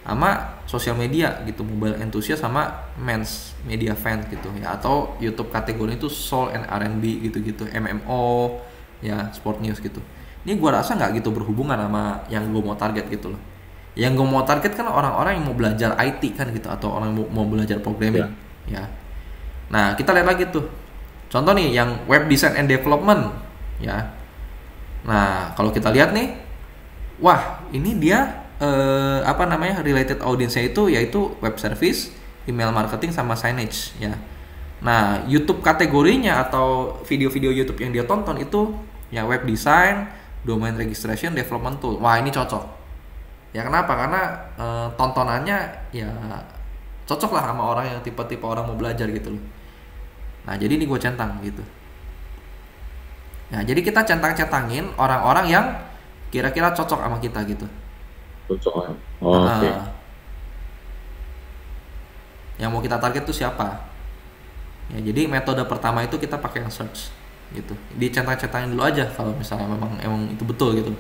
sama sosial media gitu, mobile enthusiast sama men's media fan gitu ya, atau YouTube kategori itu soul and R&B gitu-gitu, MMO ya, sport news gitu. Ini gua rasa nggak gitu berhubungan sama yang gue mau target gitu loh. Yang gue mau target kan orang-orang yang mau belajar IT kan gitu, atau orang yang mau belajar programming ya. Nah kita lihat lagi tuh, contoh nih yang web design and development ya. Nah kalau kita lihat nih, wah ini dia related audience-nya itu yaitu web service, email marketing sama signage ya. Nah YouTube kategorinya atau video-video YouTube yang dia tonton itu ya web design, domain registration, development tool. Wah ini cocok ya. Kenapa? Karena tontonannya ya cocok lah sama orang yang tipe-tipe orang mau belajar gitu loh. Nah jadi ini gue centang gitu. Nah, jadi kita centang-centangin orang-orang yang kira-kira cocok sama kita gitu. Cocok. Oke. Yang mau kita target tuh siapa? Ya, jadi metode pertama itu kita pakai yang search gitu. Dicentang-centangin dulu aja kalau misalnya emang itu betul gitu.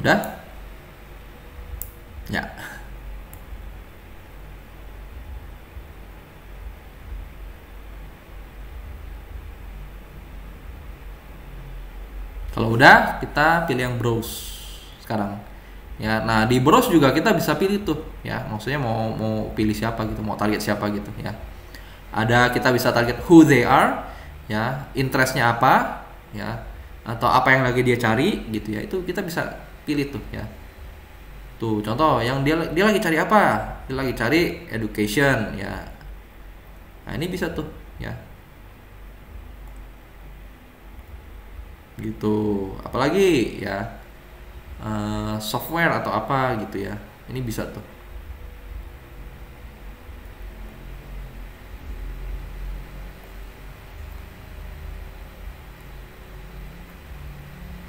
Udah? Ya. Kalau udah, kita pilih yang browse sekarang. Ya, nah di browse juga kita bisa pilih tuh, ya. Maksudnya mau pilih siapa gitu, mau target siapa gitu, ya. Ada kita bisa target who they are, ya, interestnya apa, ya, atau apa yang lagi dia cari gitu ya. Itu kita bisa pilih tuh ya. Tuh contoh yang dia lagi cari apa? Dia lagi cari education ya. Nah ini bisa tuh ya. Gitu. Apalagi ya software atau apa gitu ya. Ini bisa tuh.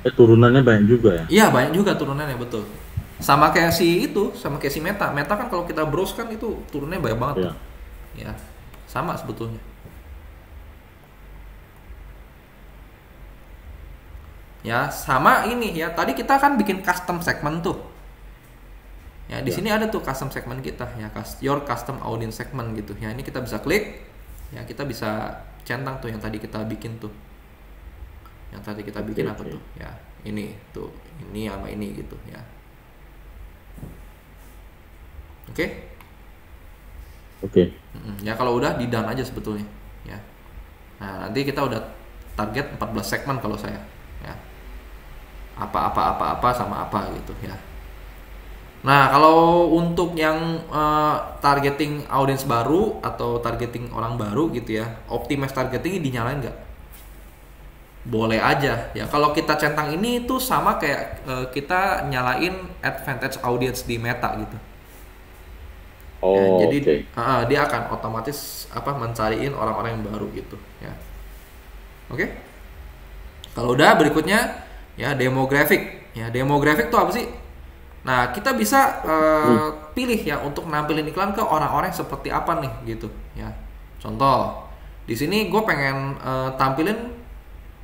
Turunannya banyak juga ya? Iya banyak juga turunannya, betul. Sama kayak si Meta. Meta kan kalau kita browse kan itu turunnya banyak banget tuh. Ya, sama sebetulnya. Ya, sama ini ya. Tadi kita kan bikin custom segment tuh. Ya, di sini ada tuh custom segment kita ya, your custom audience segment gitu. Ya, ini kita bisa klik. Ya, kita bisa centang tuh yang tadi kita bikin tuh. Yang tadi kita bikin apa tuh ya, ini tuh, ini sama ini gitu ya. Oke. Ya kalau udah di done aja sebetulnya ya. Nah nanti kita udah target 14 segmen kalau saya ya, apa sama apa gitu ya. Nah kalau untuk yang targeting audience baru atau targeting orang baru gitu ya, optimize targeting ini dinyalain nggak? Boleh aja ya. Kalau kita centang ini tuh sama kayak kita nyalain advantage audience di Meta gitu. Ya, jadi dia akan otomatis mencariin orang-orang yang baru gitu ya. Oke. Kalau udah berikutnya ya demographic. Ya demographic tuh apa sih? Nah kita bisa pilih ya untuk nampilin iklan ke orang-orang seperti apa nih gitu ya. Contoh di sini gue pengen tampilin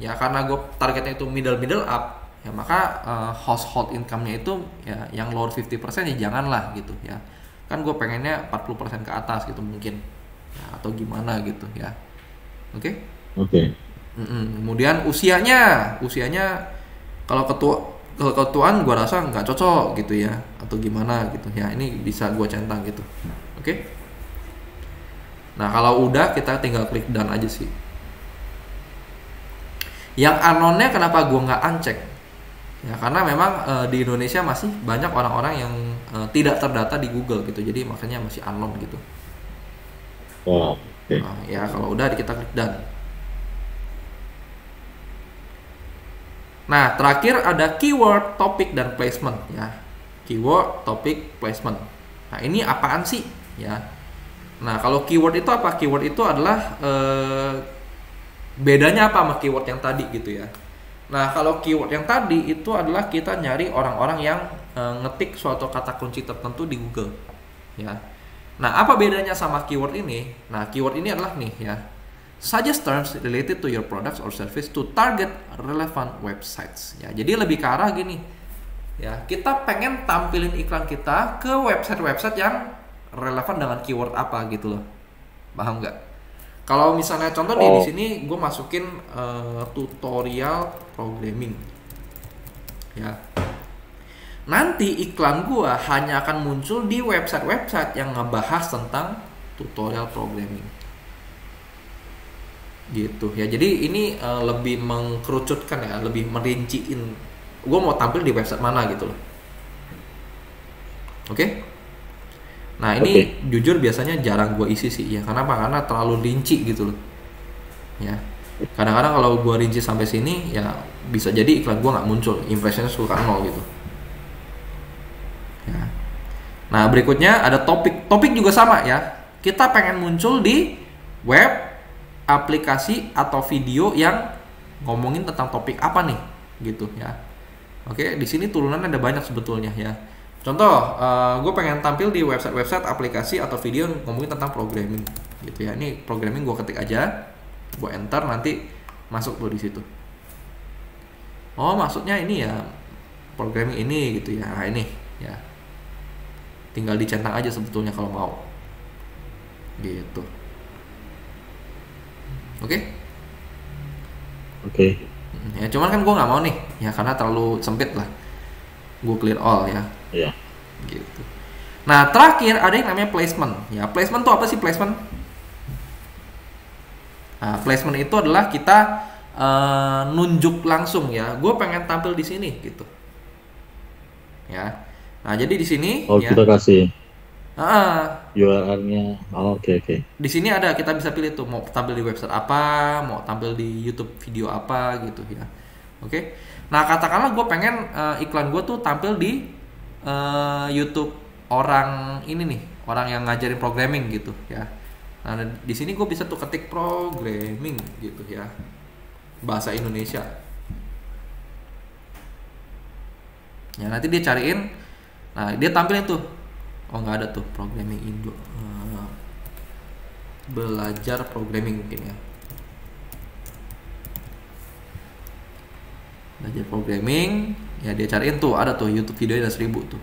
ya, karena gue targetnya itu middle up ya, maka household income-nya itu ya yang lower 50% ya janganlah gitu ya. Kan gue pengennya 40% ke atas gitu mungkin ya, atau gimana gitu ya. Oke. Kemudian usianya kalau ketuaan gue rasa nggak cocok gitu ya, atau gimana gitu ya. Ini bisa gue centang gitu. Oke. Nah, kalau udah kita tinggal klik done aja sih. Yang unknown-nya kenapa gue nggak uncheck? Ya karena memang di Indonesia masih banyak orang-orang yang tidak terdata di Google gitu. Jadi makanya masih unknown gitu. Oh, oke. Nah, ya kalau udah kita klik done. Nah, terakhir ada keyword, topik, dan placement ya. Keyword, topik, placement. Nah, ini apaan sih? Ya. Nah, kalau keyword itu apa? Keyword itu adalah bedanya apa sama keyword yang tadi gitu ya. Nah, kalau keyword yang tadi itu adalah kita nyari orang-orang yang ngetik suatu kata kunci tertentu di Google ya. Nah, apa bedanya sama keyword ini? Nah, keyword ini adalah nih ya. Suggest terms related to your products or service to target relevant websites. Ya, jadi lebih ke arah gini. Ya, kita pengen tampilin iklan kita ke website-website yang relevan dengan keyword apa gitu loh. Paham nggak? Kalau misalnya contoh nih di sini gue masukin tutorial programming. Ya. Nanti iklan gue hanya akan muncul di website-website yang ngebahas tentang tutorial programming. Gitu ya. Jadi ini lebih mengkerucutkan ya, lebih merinciin gue mau tampil di website mana gitu loh. Oke? Nah ini jujur biasanya jarang gue isi sih ya. Karena apa? Karena terlalu rinci gitu loh. Ya. Kadang-kadang kalau gue rinci sampai sini ya bisa jadi iklan gue nggak muncul, impressionnya suka 0 gitu. Ya. Nah berikutnya ada topik. Topik juga sama ya. Kita pengen muncul di web, aplikasi atau video yang ngomongin tentang topik apa nih gitu ya. Oke, di sini turunan ada banyak sebetulnya ya. Contoh, gue pengen tampil di website-website, aplikasi atau video yang ngomongin tentang programming gitu ya. Ini programming gue ketik aja, gue enter, nanti masuk tuh di situ. Oh, maksudnya ini ya programming ini gitu ya. Nah, ini ya. Tinggal dicentang aja sebetulnya kalau mau. Gitu. Oke? Oke. Ya cuman kan gue nggak mau nih ya karena terlalu sempit lah. Gue clear all ya. Iya. Gitu. Nah terakhir ada yang namanya placement. Ya placement tuh apa sih placement? Nah placement itu adalah kita nunjuk langsung ya. Gue pengen tampil di sini gitu. Ya. Nah jadi di sini. Oh ya, kita kasih URL-nya. Oh, oke. Di sini ada kita bisa pilih tuh mau tampil di website apa, mau tampil di YouTube video apa gitu ya. Oke. Nah katakanlah gue pengen iklan gue tuh tampil di YouTube orang ini nih, orang yang ngajarin programming gitu ya. Nah di sini gue bisa tuh ketik programming gitu ya, bahasa Indonesia. Ya nanti dia cariin, nah dia tampilin tuh. Oh nggak ada tuh programming Indo, belajar programming mungkin ya, belajar programming ya dia cariin tuh ada tuh YouTube videonya ada 1000 tuh.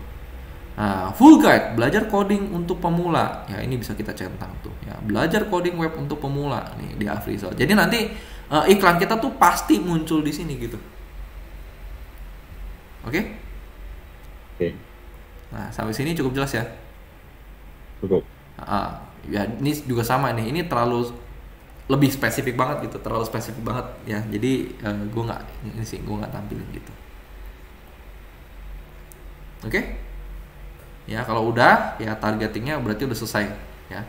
Nah full guide belajar coding untuk pemula ya ini bisa kita centang tuh ya, belajar coding web untuk pemula nih di Afrizal. Jadi nanti iklan kita tuh pasti muncul di sini gitu. Oke? Nah sampai sini cukup jelas ya. Cukup. Ya ini juga sama nih. Ini terlalu lebih spesifik banget gitu, terlalu spesifik banget ya. Jadi gue nggak tampilin gitu. Oke? Ya kalau udah ya targetingnya berarti udah selesai ya.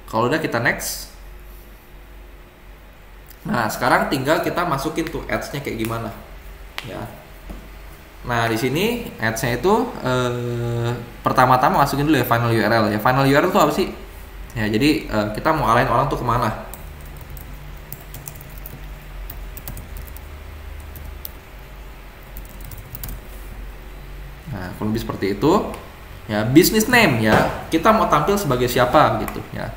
Kalau udah kita next. Nah sekarang tinggal kita masukin tuh ads-nya kayak gimana ya. Nah di sini ads-nya itu pertama-tama masukin dulu ya final URL ya. Final URL itu apa sih? Ya jadi kita mau arahin orang tuh kemana? Nah kurang lebih seperti itu. Ya business name ya. Kita mau tampil sebagai siapa gitu ya.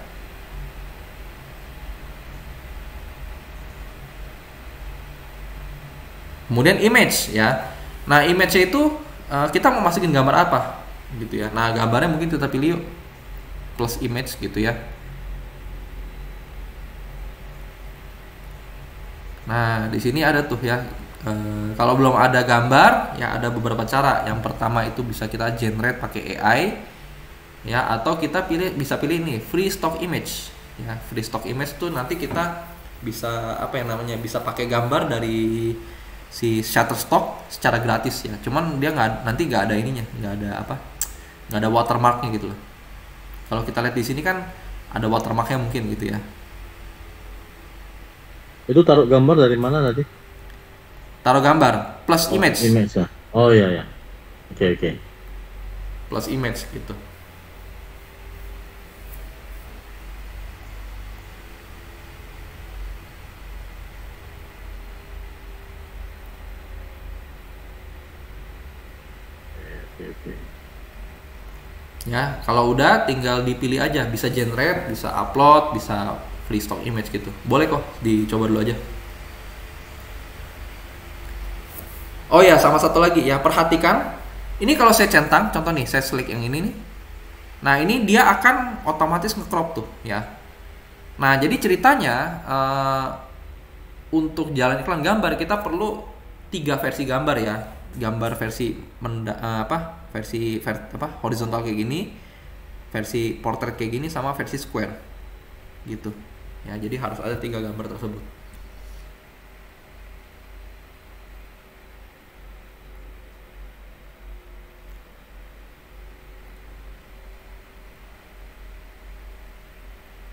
Kemudian image ya. Nah image-nya itu kita mau masukin gambar apa gitu ya. Nah gambarnya mungkin kita pilih yuk plus image gitu ya. Nah di sini ada tuh ya. Kalau belum ada gambar ya ada beberapa cara. Yang pertama itu bisa kita generate pakai AI. ya, atau kita bisa pilih nih free stock image ya. Free stock image tuh nanti kita bisa bisa pakai gambar dari si Shutterstock secara gratis ya. Cuman dia nanti nggak ada ininya, nggak ada watermarknya gitu loh. Kalau kita lihat di sini kan ada watermarknya mungkin gitu ya. Itu taruh gambar dari mana tadi? Taruh gambar plus image. Image ya. Oh iya ya. Oke. Plus image gitu. Oke. Ya, kalau udah tinggal dipilih aja, bisa generate, bisa upload, bisa free stock image gitu. Boleh kok, dicoba dulu aja. Oh ya, sama satu lagi ya, perhatikan. Ini kalau saya centang, contoh nih, saya select yang ini nih. Nah, ini dia akan otomatis nge-crop tuh ya. Nah, jadi ceritanya untuk jalan iklan gambar kita perlu 3 versi gambar ya. Gambar versi horizontal kayak gini, versi portrait kayak gini, sama versi square gitu ya. Jadi harus ada 3 gambar tersebut.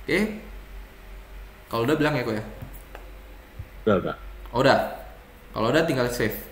Oke, kalau udah bilang ya kok ya. Udah. Oh, udah. Kalau udah tinggal save.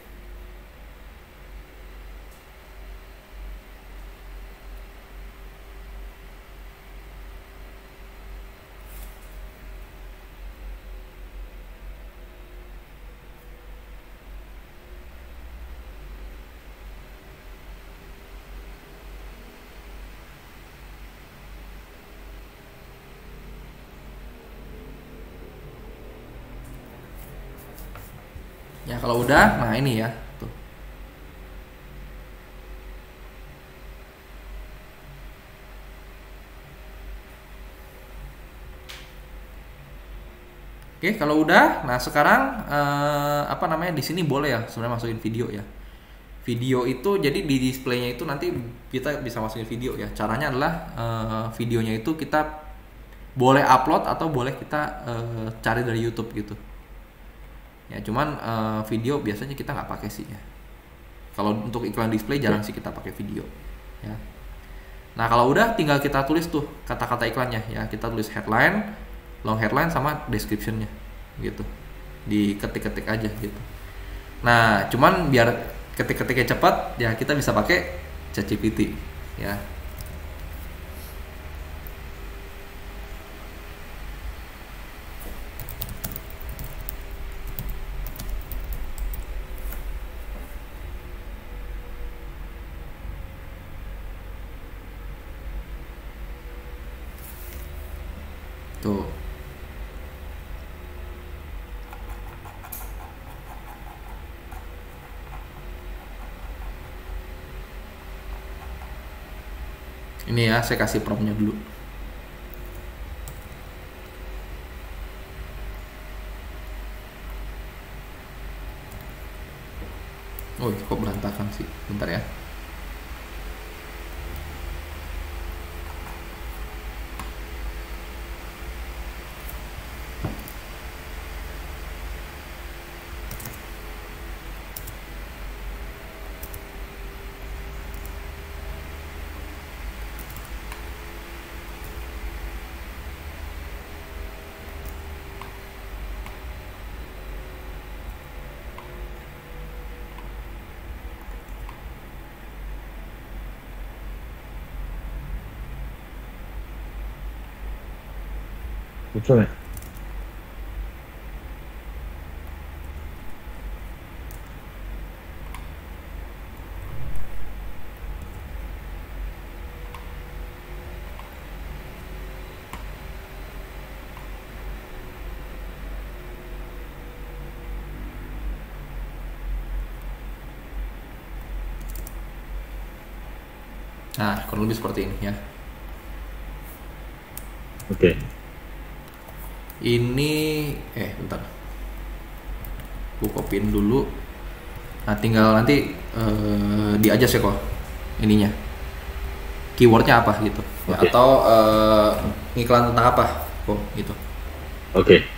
Ya kalau udah, nah ini ya tuh. Oke, kalau udah, nah sekarang di sini boleh ya sebenarnya masukin video ya. Video itu jadi di displaynya itu nanti kita bisa masukin video ya. Caranya adalah videonya itu kita boleh upload atau boleh kita cari dari YouTube gitu. Ya cuman video biasanya kita nggak pakai sih ya. Kalau untuk iklan display jarang sih kita pakai video ya. Nah kalau udah tinggal kita tulis tuh kata-kata iklannya ya. Kita tulis headline, long headline sama descriptionnya gitu. Diketik-ketik aja gitu. Nah cuman biar ketik-ketiknya cepat ya kita bisa pakai ChatGPT ya. Tuh. Ini ya, saya kasih promptnya dulu. Oh, kok berantakan sih? Bentar ya. Coba. Nah, kurang lebih seperti ini ya. Oke. Ini bentar. Gue copyin dulu. Nah, tinggal nanti di adjust ya kok ininya. keywordnya apa gitu, ya, Oke. atau iklan tentang apa kok gitu. Oke.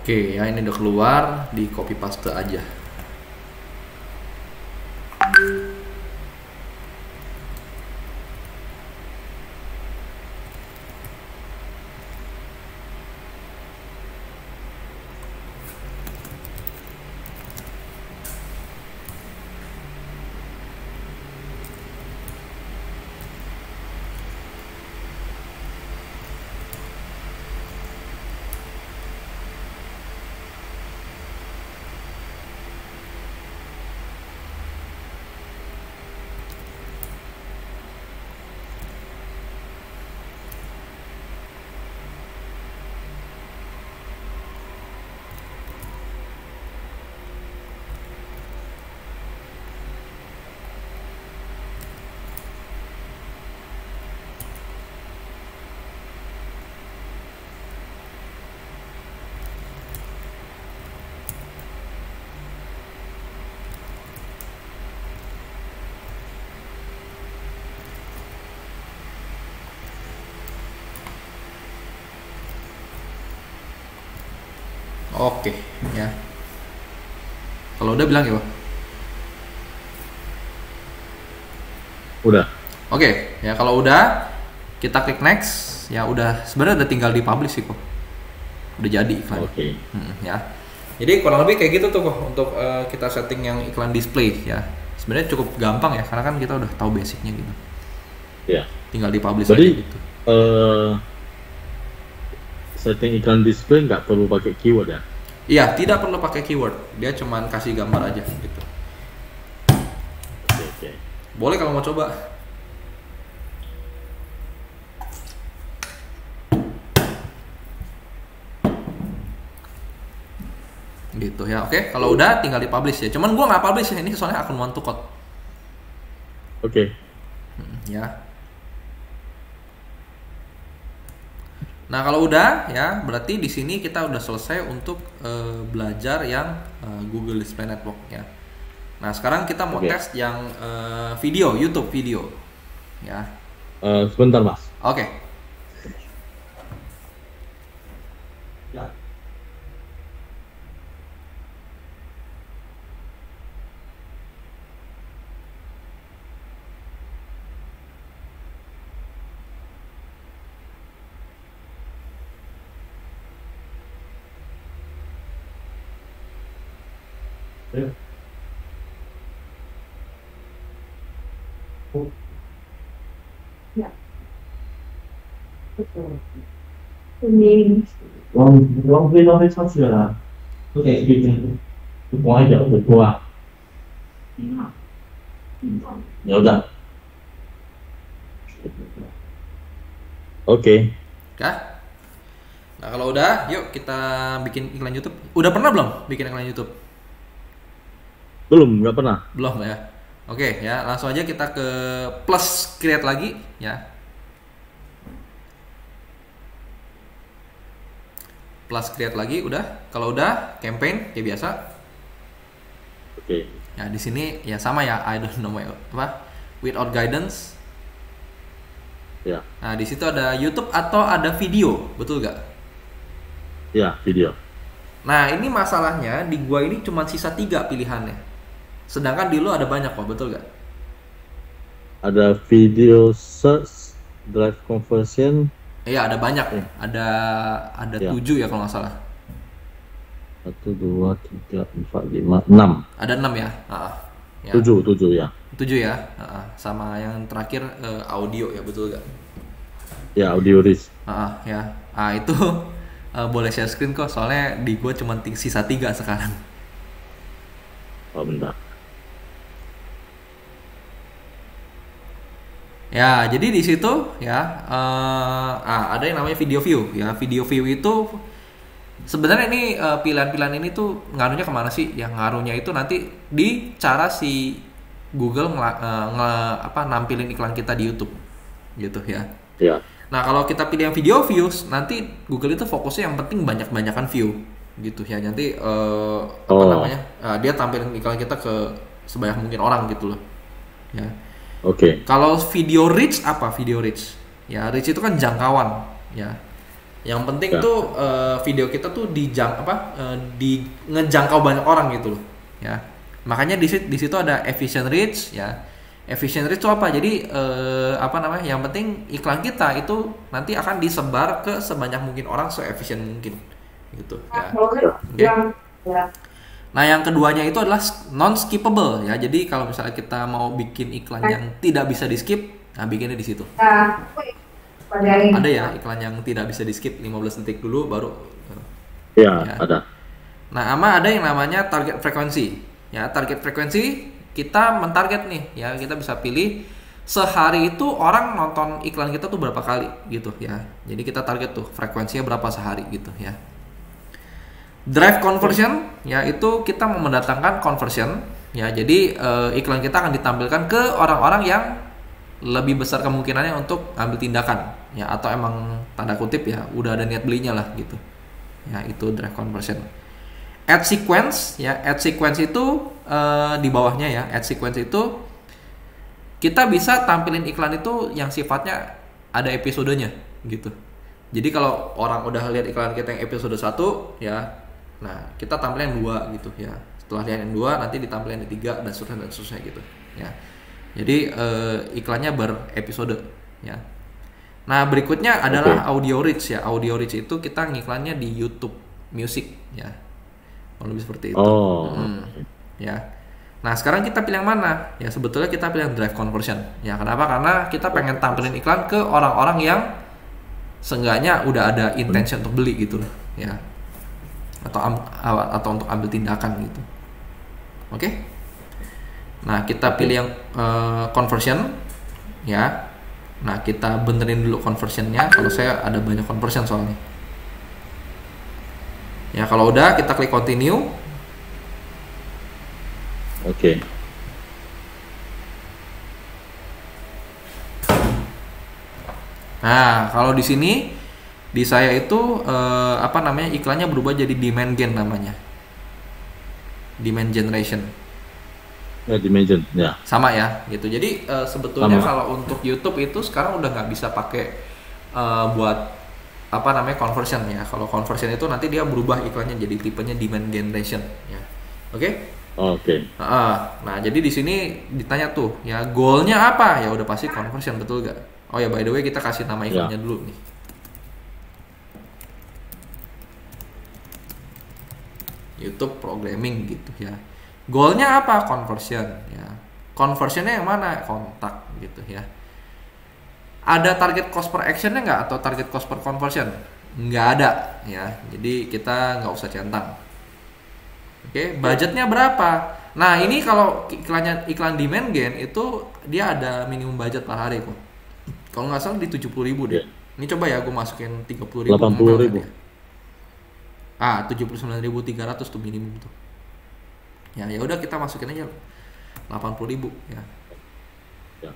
Oke ya, ini udah keluar, di copy paste aja. Oke ya, kalau udah bilang ya Pak. Udah. Oke ya, kalau udah kita klik next ya, udah sebenarnya udah tinggal di publish sih kok, udah jadi iklan. Oke. Ya, jadi kurang lebih kayak gitu tuh kok untuk kita setting yang iklan display ya. Sebenarnya cukup gampang ya, karena kan kita udah tahu basicnya gitu, Ya. tinggal di publish Berarti aja gitu. Setting iklan display nggak perlu pakai keyword ya? Iya, tidak perlu pakai keyword, dia cuman kasih gambar aja gitu. Oke. Boleh kalau mau coba. Gitu ya. Oke, kalau udah tinggal di publish ya. Cuman gua nggak publish ya, ini soalnya akun one to code. Oke. Ya. Nah, kalau udah ya, berarti di sini kita udah selesai untuk belajar yang Google Display Network ya. Nah, sekarang kita mau Oke. tes yang video, YouTube video. Ya. Sebentar Mas. Oke. Ya. Betul. Ini. 往飞到飞上去了，不得去就光一脚就多啊，有的。Oke. Kah? Nah, kalau udah, yuk kita bikin iklan YouTube. Udah pernah belum bikin iklan YouTube? Belum, nggak pernah. Belum ya. Oke ya, langsung aja kita ke plus create lagi ya. Plus create lagi udah. Kalau udah campaign kayak biasa. Oke. Ya di sini ya sama ya, I don't know apa without guidance. Ya. Nah di situ ada YouTube atau ada video, betul gak? Ya, video. Nah ini masalahnya di gua ini cuma sisa 3 pilihannya. Sedangkan di lo ada banyak kok, betul gak? Ada video search, drive conversion, Iya, ada banyak. Ya. Ada Ya. 7 ya kalau nggak salah. 1, 2, 3, 4, 5, 6. Ada 6 ya. Ya. 7 ya. 7 ya. Sama yang terakhir audio ya, betul gak? Ya, audio rich. Ya. Itu boleh share screen kok, soalnya di gua cuma sisa 3 sekarang. Oh, bentar. Ya, jadi di situ ya ada yang namanya video view ya. Video view itu sebenarnya ini pilihan-pilihan ini tuh ngaruhnya kemana sih? Ya ngaruhnya itu nanti di cara si Google nampilin iklan kita di YouTube gitu ya. Ya. Nah, kalau kita pilih yang video views, nanti Google itu fokusnya yang penting banyak-banyakan view gitu ya. Nanti dia tampilin iklan kita ke sebanyak mungkin orang gitu loh. Ya. Oke. Kalau video reach apa? Video reach. Ya, reach itu kan jangkauan, ya. Yang penting Ya. tuh video kita tuh ngejangkau banyak orang gitu loh, ya. Makanya di situ ada efficient reach, ya. Efficient reach itu apa? Jadi yang penting iklan kita itu nanti akan disebar ke sebanyak mungkin orang se-efficient mungkin gitu, ya. Oke. Ya. Nah, yang keduanya itu adalah non-skippable ya. Jadi kalau misalnya kita mau bikin iklan yang tidak bisa di-skip, nah bikinnya di situ. Ada ya iklan yang tidak bisa di-skip 15 detik dulu baru. Ya, ada. Nah, ada yang namanya target frekuensi. Ya, target frekuensi kita mentarget nih ya. Kita bisa pilih sehari itu orang nonton iklan kita tuh berapa kali gitu ya. Jadi kita target tuh frekuensinya berapa sehari gitu ya. Drive conversion ya, itu kita mau mendatangkan conversion ya. Jadi iklan kita akan ditampilkan ke orang-orang yang lebih besar kemungkinannya untuk ambil tindakan ya, atau emang tanda kutip ya udah ada niat belinya lah gitu. Ya, itu drive conversion. Ad sequence ya, ad sequence itu di bawahnya ya. Ad sequence itu kita bisa tampilin iklan itu yang sifatnya ada episodenya gitu. Jadi kalau orang udah lihat iklan kita yang episode 1 ya, nah kita tampilin yang 2 gitu ya. Setelah lihat yang 2 nanti ditampilin yang 3 dan seterusnya gitu ya. Jadi iklannya berepisode ya. Nah, berikutnya adalah audio reach ya. Audio reach itu kita ngiklannya di YouTube Music ya. Kalau lebih seperti itu. Ya. Nah, sekarang kita pilih yang mana? Ya, sebetulnya kita pilih yang drive conversion. Ya, kenapa? Karena kita pengen tampilin iklan ke orang-orang yang seenggaknya udah ada intention untuk beli gitu loh, ya. Atau untuk ambil tindakan gitu. Oke? Nah, kita pilih yang conversion ya. Nah, kita benerin dulu conversionnya. Kalau saya ada banyak conversion soalnya. Ya, kalau udah kita klik continue. Oke. Nah, kalau di sini di saya itu iklannya berubah jadi demand gen namanya. Demand generation. Ya, dimension ya. Sama ya gitu. Jadi sebetulnya Sama. kalau untuk YouTube itu sekarang udah nggak bisa pakai buat conversion ya. Kalau conversion itu nanti dia berubah iklannya jadi tipenya demand generation ya. Oke? Oke. Nah, jadi di sini ditanya tuh ya, goalnya apa? Ya udah pasti conversion, betul gak? Oh ya, by the way kita kasih nama iklannya dulu nih. YouTube programming gitu ya. Goalnya apa? Conversion ya. Conversionnya yang mana? Kontak gitu ya. Ada target cost per actionnya nggak atau target cost per conversion? Nggak ada ya. Jadi kita nggak usah centang. Oke, budgetnya berapa? Nah, ini kalau iklan demand gen itu dia ada minimum budget per hari kok. Kalau nggak salah di 70.000 deh. Ini coba ya, gue masukin 30.000. 80.000. 79.300 tuh minimum tuh. Ya udah kita masukin aja 80.000 ya. Ya.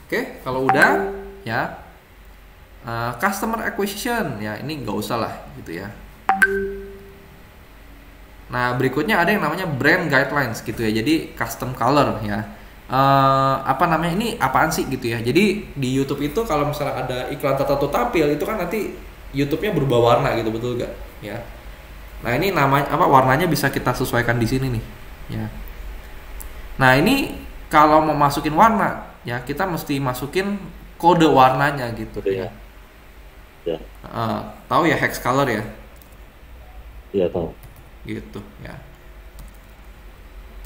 Oke, kalau udah ya customer acquisition ya, ini nggak usah lah gitu ya. Nah, berikutnya ada yang namanya brand guidelines gitu ya. Jadi custom color ya. Ini apaan sih gitu ya. Jadi di YouTube itu kalau misalnya ada iklan tertentu tampil itu kan nanti YouTube-nya berubah warna gitu, betul gak? Ya. Nah, ini namanya warnanya bisa kita sesuaikan di sini nih. ya. Nah, ini kalau mau masukin warna ya kita mesti masukin kode warnanya gitu Kodenya. Ya. Tahu ya hex color ya Iya tahu. gitu ya.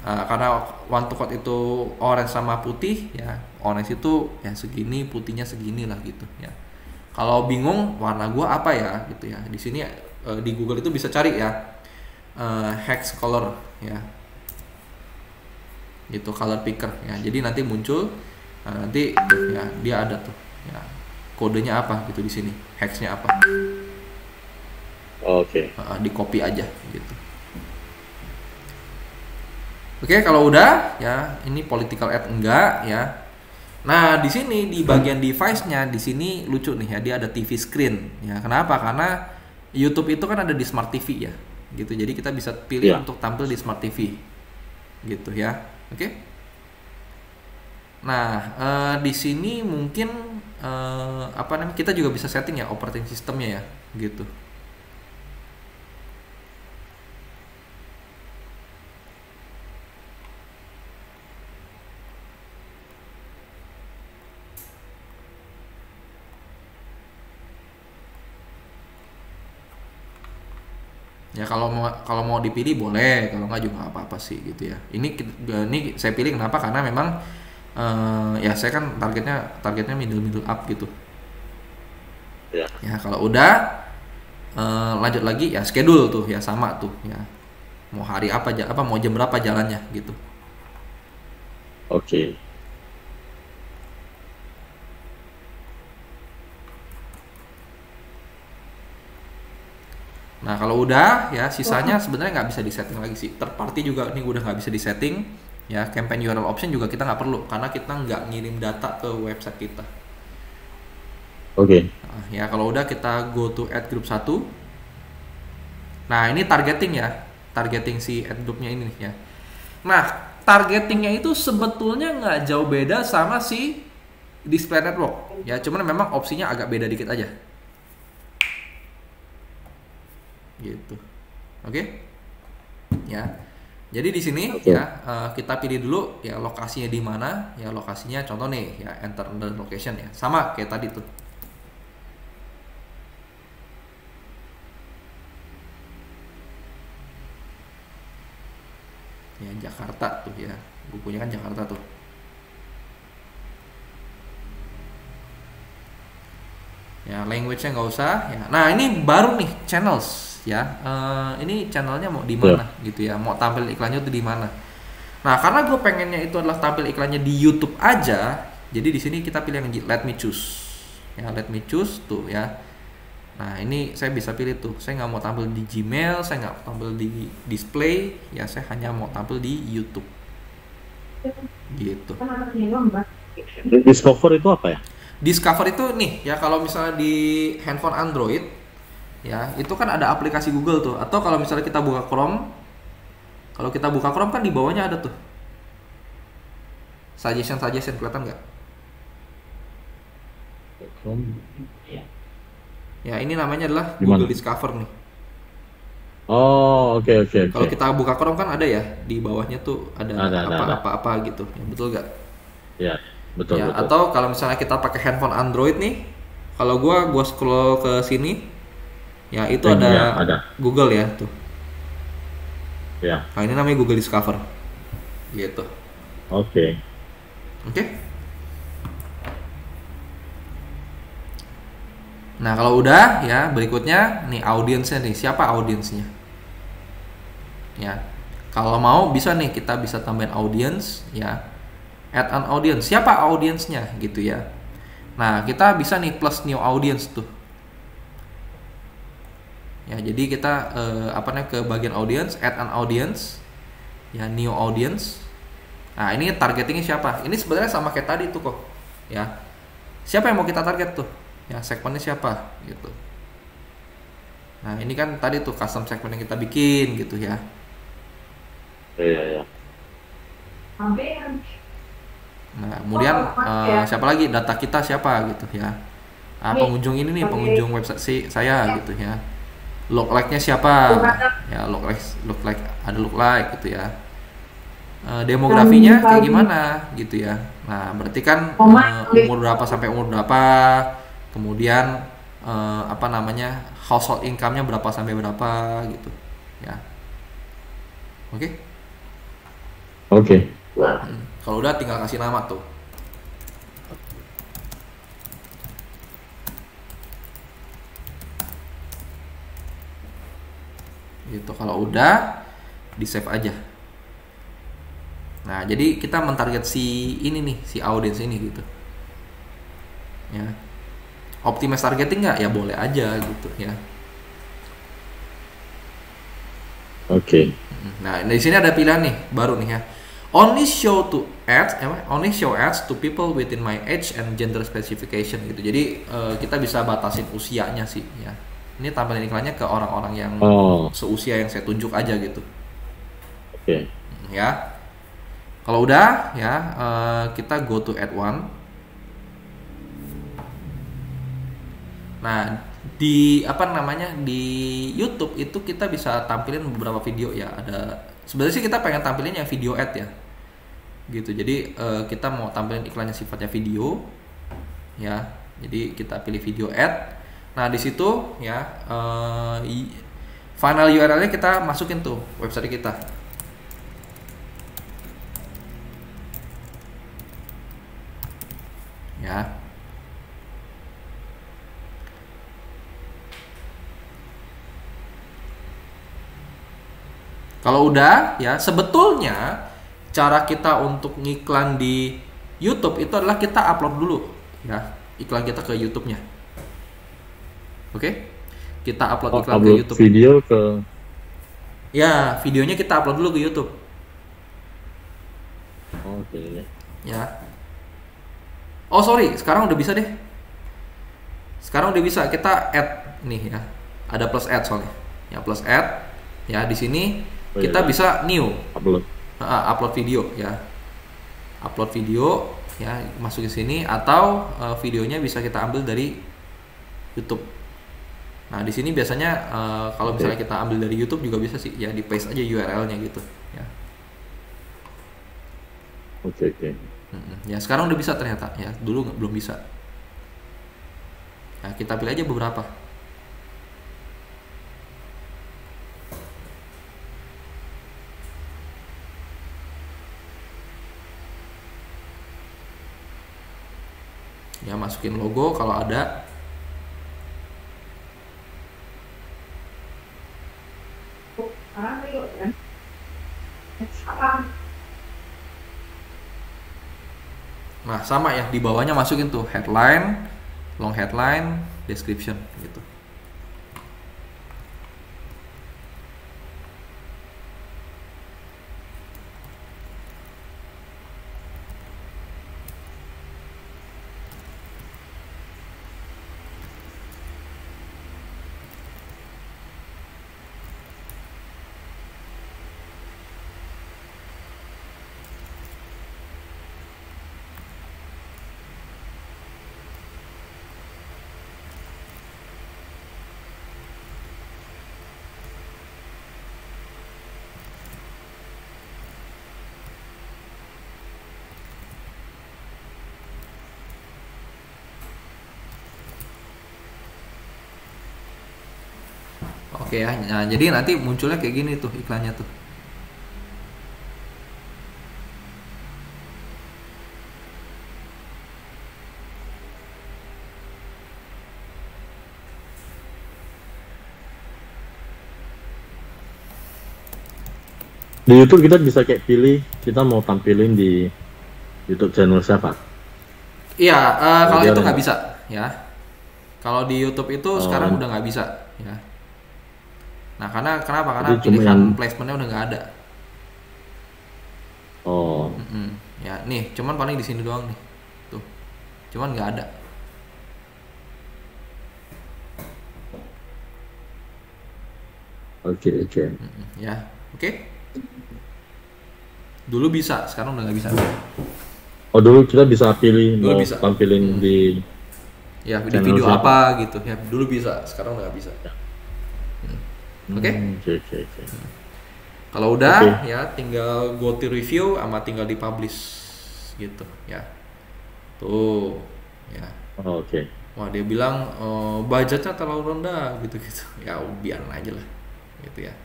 Karena one to code itu orange sama putih ya, orange itu ya segini, putihnya segini lah gitu ya. Kalau bingung warna gua apa ya gitu ya, di sini di Google itu bisa cari ya hex color ya gitu, color picker ya. Jadi nanti muncul nanti tuh, ya dia ada tuh ya kodenya apa gitu di sini, hexnya apa. Oke. Di copy aja gitu. Oke, kalau udah ya ini political ad enggak ya. Nah, di sini di bagian device-nya di sini lucu nih ya, dia ada TV screen ya. Kenapa? Karena YouTube itu kan ada di Smart TV ya. Gitu. Jadi kita bisa pilih untuk tampil di Smart TV. Gitu ya. Oke. Nah, di sini mungkin apa namanya? Kita juga bisa setting ya operating systemnya ya, gitu. Ya kalau mau dipilih boleh, kalau nggak juga apa-apa sih gitu ya. Ini saya pilih kenapa? Karena memang ya saya kan targetnya middle up gitu. Ya. Ya kalau udah lanjut lagi ya schedule tuh ya sama tuh ya. Mau hari apa mau jam berapa jalannya gitu. Oke. Nah kalau udah ya sisanya sebenarnya nggak bisa disetting lagi sih. Third party juga ini udah nggak bisa disetting. Ya campaign URL option juga kita nggak perlu karena kita nggak ngirim data ke website kita. Oke. Nah, ya kalau udah kita go to add group 1. Nah ini targeting ya, targeting si add groupnya ini nih ya. Nah targetingnya itu sebetulnya nggak jauh beda sama si display network. Ya cuman memang opsinya agak beda dikit aja. Gitu, oke? Ya, jadi di sini ya kita pilih dulu ya lokasinya di mana, ya lokasinya contoh nih ya enter the location ya, sama kayak tadi tuh. Ya Jakarta tuh ya, gue punya kan Jakarta tuh. Ya language-nya nggak usah ya. Nah ini baru nih channels ya. Ini channelnya mau di mana gitu ya, mau tampil iklannya tuh di mana. Nah karena gue pengennya itu adalah tampil iklannya di YouTube aja, jadi di sini kita pilih yang let me choose ya, let me choose tuh ya. Nah ini saya bisa pilih tuh, saya nggak mau tampil di Gmail, saya nggak tampil di display ya, saya hanya mau tampil di YouTube gitu. Discover itu apa ya? Discover itu nih ya, kalau misalnya di handphone Android ya itu kan ada aplikasi Google tuh, atau kalau misalnya kita buka Chrome, kalau kita buka Chrome kan di bawahnya ada tuh suggestion kelihatan nggak? Ya ini namanya adalah Gimana? Google Discover nih. Oh oke. Kalau kita buka Chrome kan ada ya di bawahnya tuh ada apa gitu, ya, betul nggak? Ya betul, ya, betul. Atau kalau misalnya kita pakai handphone Android nih, kalau gua scroll ke sini ya itu ada Google ya tuh ya. Nah ini namanya Google Discover gitu. Oke. Nah kalau udah ya berikutnya nih audiensnya nih, siapa audiensnya ya. Kalau mau bisa nih kita bisa tambahin audience ya, add an audience, siapa audiensnya gitu ya. Nah kita bisa nih plus new audience tuh ya, jadi kita ke bagian audience, add an audience ya, new audience. Nah ini targetingnya siapa, ini sebenarnya sama kayak tadi tuh kok ya, siapa yang mau kita target tuh ya, segmennya siapa gitu. Nah ini kan tadi tuh custom segmen yang kita bikin gitu ya. Iya. Nah kemudian siapa lagi, data kita siapa gitu ya. Pengunjung ini nih, pengunjung website saya gitu ya. Look like-nya siapa ya, look like ada look like gitu ya. demografinya kayak gimana gitu ya. Nah, berarti kan umur berapa sampai umur berapa, kemudian apa namanya, household income-nya berapa sampai berapa gitu ya. Oke. Oke. Kalau udah tinggal kasih nama tuh. Gitu. Kalau udah di save aja. Nah, jadi kita mentarget si ini nih, si audiens ini gitu. Ya. Optimize targeting nggak? Ya boleh aja gitu ya. Oke. Nah, di sini ada pilihan nih, baru nih ya. Only show ads to people within my age and gender specification gitu. Jadi kita bisa batasin usianya sih ya. Ini tampilan iklannya ke orang-orang yang seusia yang saya tunjuk aja gitu. Oke. Ya. Kalau udah ya, kita go to add one. Nah, di apa namanya, di YouTube itu kita bisa tampilin beberapa video ya. Ada sebenarnya sih kita pengen tampilin yang video ad ya. Gitu. Jadi kita mau tampilin iklannya sifatnya video ya. Jadi kita pilih video ad. Nah, di situ ya final URL-nya kita masukin tuh website kita. Ya. Kalau udah ya, sebetulnya cara kita untuk ngiklan di YouTube itu adalah kita upload dulu ya iklan kita ke YouTube-nya. Oke? Kita upload iklan ke YouTube. Video ke Ya, videonya kita upload dulu ke YouTube. Oke. Ya. Oh, sorry, sekarang udah bisa deh. Sekarang udah bisa, kita add nih ya. Ada plus add soalnya. Ya, plus add. Ya, di sini kita bisa new upload video ya. Upload video ya, masuk ke sini, atau videonya bisa kita ambil dari YouTube. Nah, di sini biasanya kalau misalnya kita ambil dari YouTube juga bisa sih ya, di paste aja URL-nya gitu ya. Oke. Ya, sekarang udah bisa ternyata ya, dulu belum bisa. Nah, kita pilih aja beberapa. Ya, masukin logo kalau ada. Nah, sama ya, di bawahnya masukin tuh headline, long headline, description gitu. Oke ya, nah, jadi nanti munculnya kayak gini tuh iklannya tuh. Di YouTube kita bisa kayak pilih kita mau tampilin di YouTube channel siapa. Iya, kalau Biar itu ya. nggak bisa ya. Kalau di YouTube itu sekarang udah nggak bisa ya. Nah, kenapa? Karena Jadi cuma pilihan yang- placementnya udah nggak ada. Oh, Ya, nih, cuman paling di sini doang nih. Tuh. Cuman nggak ada. oke. Ya, oke. Dulu bisa, sekarang udah nggak bisa. Oh, dulu kita bisa pilih Dulu mau bisa. tampilin di Ya, di Channel video siapa? apa gitu. Ya, dulu bisa, sekarang udah nggak bisa. Oke? Oke. Kalau udah Oke. ya tinggal go to review sama tinggal di publish gitu ya. Tuh ya. Oh, oke. Wah dia bilang budgetnya terlalu rendah gitu-gitu. Ya biarin aja lah gitu ya.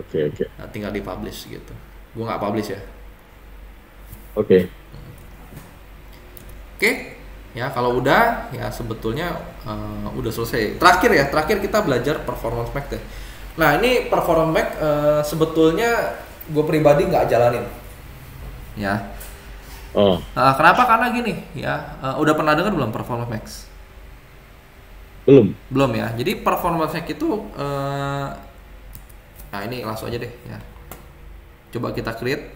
Oke, oke. Nah, tinggal di publish gitu. Gue nggak publish ya. Oke. Oke, ya kalau udah ya sebetulnya udah selesai. Terakhir kita belajar performance max deh. Nah ini performance max sebetulnya gue pribadi nggak jalanin, ya. Oh, Kenapa? Karena gini, ya. Udah pernah dengar belum performance max? belum. Belum ya. Jadi performance max itu, nah ini langsung aja deh, ya. Coba kita create,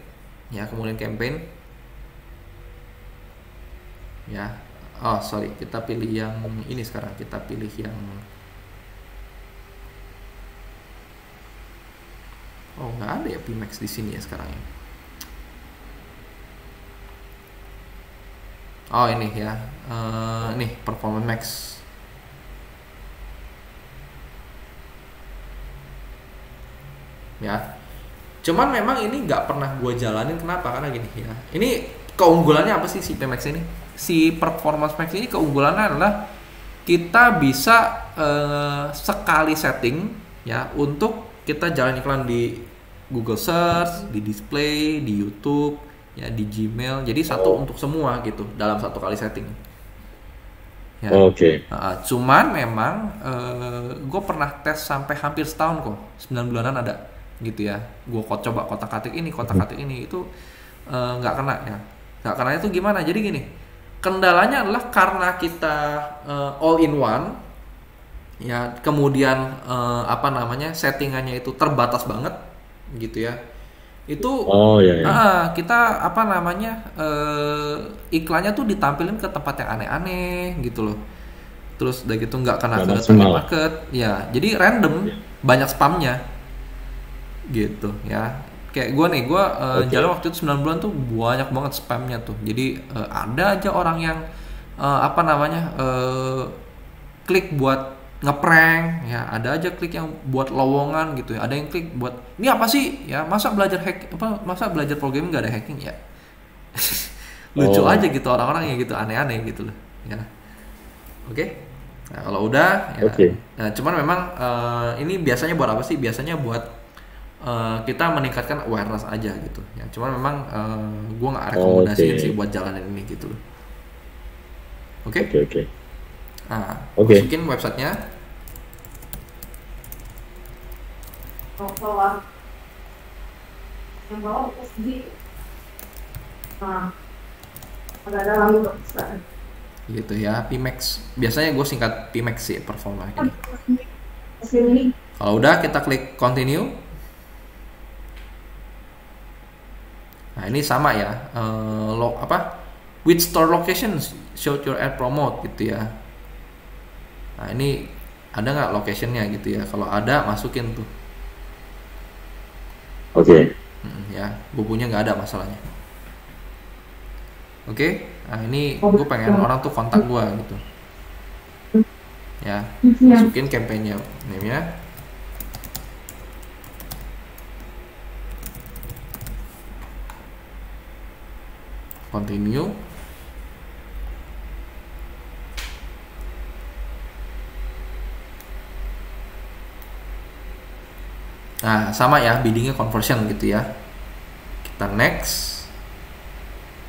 ya kemudian campaign. Ya, oh sorry, kita pilih yang ini sekarang. Kita pilih yang nggak ada ya Pimax di sini ya sekarang ya. Oh ini ya, nih Performance Max. Ya, cuman memang ini nggak pernah gue jalanin. Kenapa? Karena gini ya. Ini keunggulannya apa sih si Pimax ini? Si Performance Max ini keunggulannya adalah kita bisa sekali setting ya untuk kita jalan iklan di Google Search, di display, di YouTube, ya di Gmail. Jadi satu untuk semua gitu dalam satu kali setting. Ya. Oke. Cuman memang gue pernah tes sampai hampir setahun kok, 9 bulanan ada gitu ya. Gue coba kotak-katik ini itu nggak kena ya. Nggak kena itu gimana? Jadi gini. Kendalanya adalah karena kita all in one, ya kemudian settingannya itu terbatas banget, gitu ya. Itu kita iklannya tuh ditampilin ke tempat yang aneh-aneh, gitu loh. Terus udah gitu nggak kena ke target market, ya. Jadi random, banyak spamnya, gitu ya. Kayak gue nih, jalan waktu itu 9 bulan tuh banyak banget spamnya tuh. Jadi ada aja orang yang klik buat ngeprank, ya ada aja klik yang buat lowongan gitu ya. Ada yang klik buat ini apa sih? Ya masa belajar programming nggak ada hacking ya? Lucu aja gitu orang-orang ya gitu, aneh-aneh gitu loh. Ya. Oke. Nah kalau udah, ya. Nah, cuman memang ini biasanya buat apa sih? Biasanya buat kita meningkatkan awareness aja gitu ya. Cuman memang gue nggak rekomendasiin sih buat jalanin ini gitu loh. Oke. Nah, masukin websitenya. Yang bawah SD. Ada lagi gitu ya, Pimax. Biasanya gue singkat Pimax sih performa ini. Kalau udah kita klik continue. Nah ini sama ya, which store location show your ad promote gitu ya. Nah ini ada nggak locationnya gitu ya? Kalau ada masukin tuh. Oke. Ya, bukunya nggak ada masalahnya. Oke, nah ini gue pengen orang tuh kontak gue gitu. Ya, masukin campaignnya, name-nya. Continue. Nah sama ya, biddingnya conversion gitu ya. Kita next.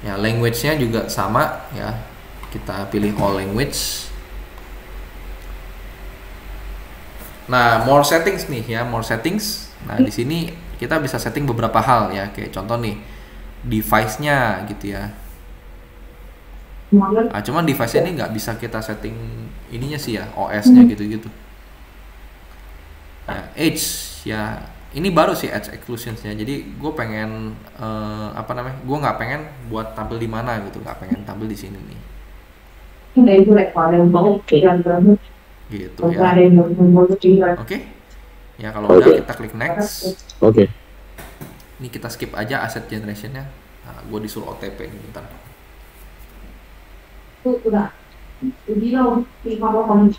Ya language-nya juga sama ya. Kita pilih all language. Nah more settings nih ya, more settings. Nah di sini kita bisa setting beberapa hal ya. Kayak contoh nih, device-nya gitu ya. Nah, cuman device ini nggak bisa kita setting ininya sih ya, OS-nya gitu-gitu. Ya, age ya, ini baru sih age exclusions-nya. Jadi gue pengen gue nggak pengen buat tampil di mana gitu, nggak pengen tampil di sini nih. Gitu ya. Oke. Ya kalau udah kita klik next. Oke. Ini kita skip aja asset generation-nya. Nah, gue disuruh OTP nih bentar. Udah. Bilang kalau kamu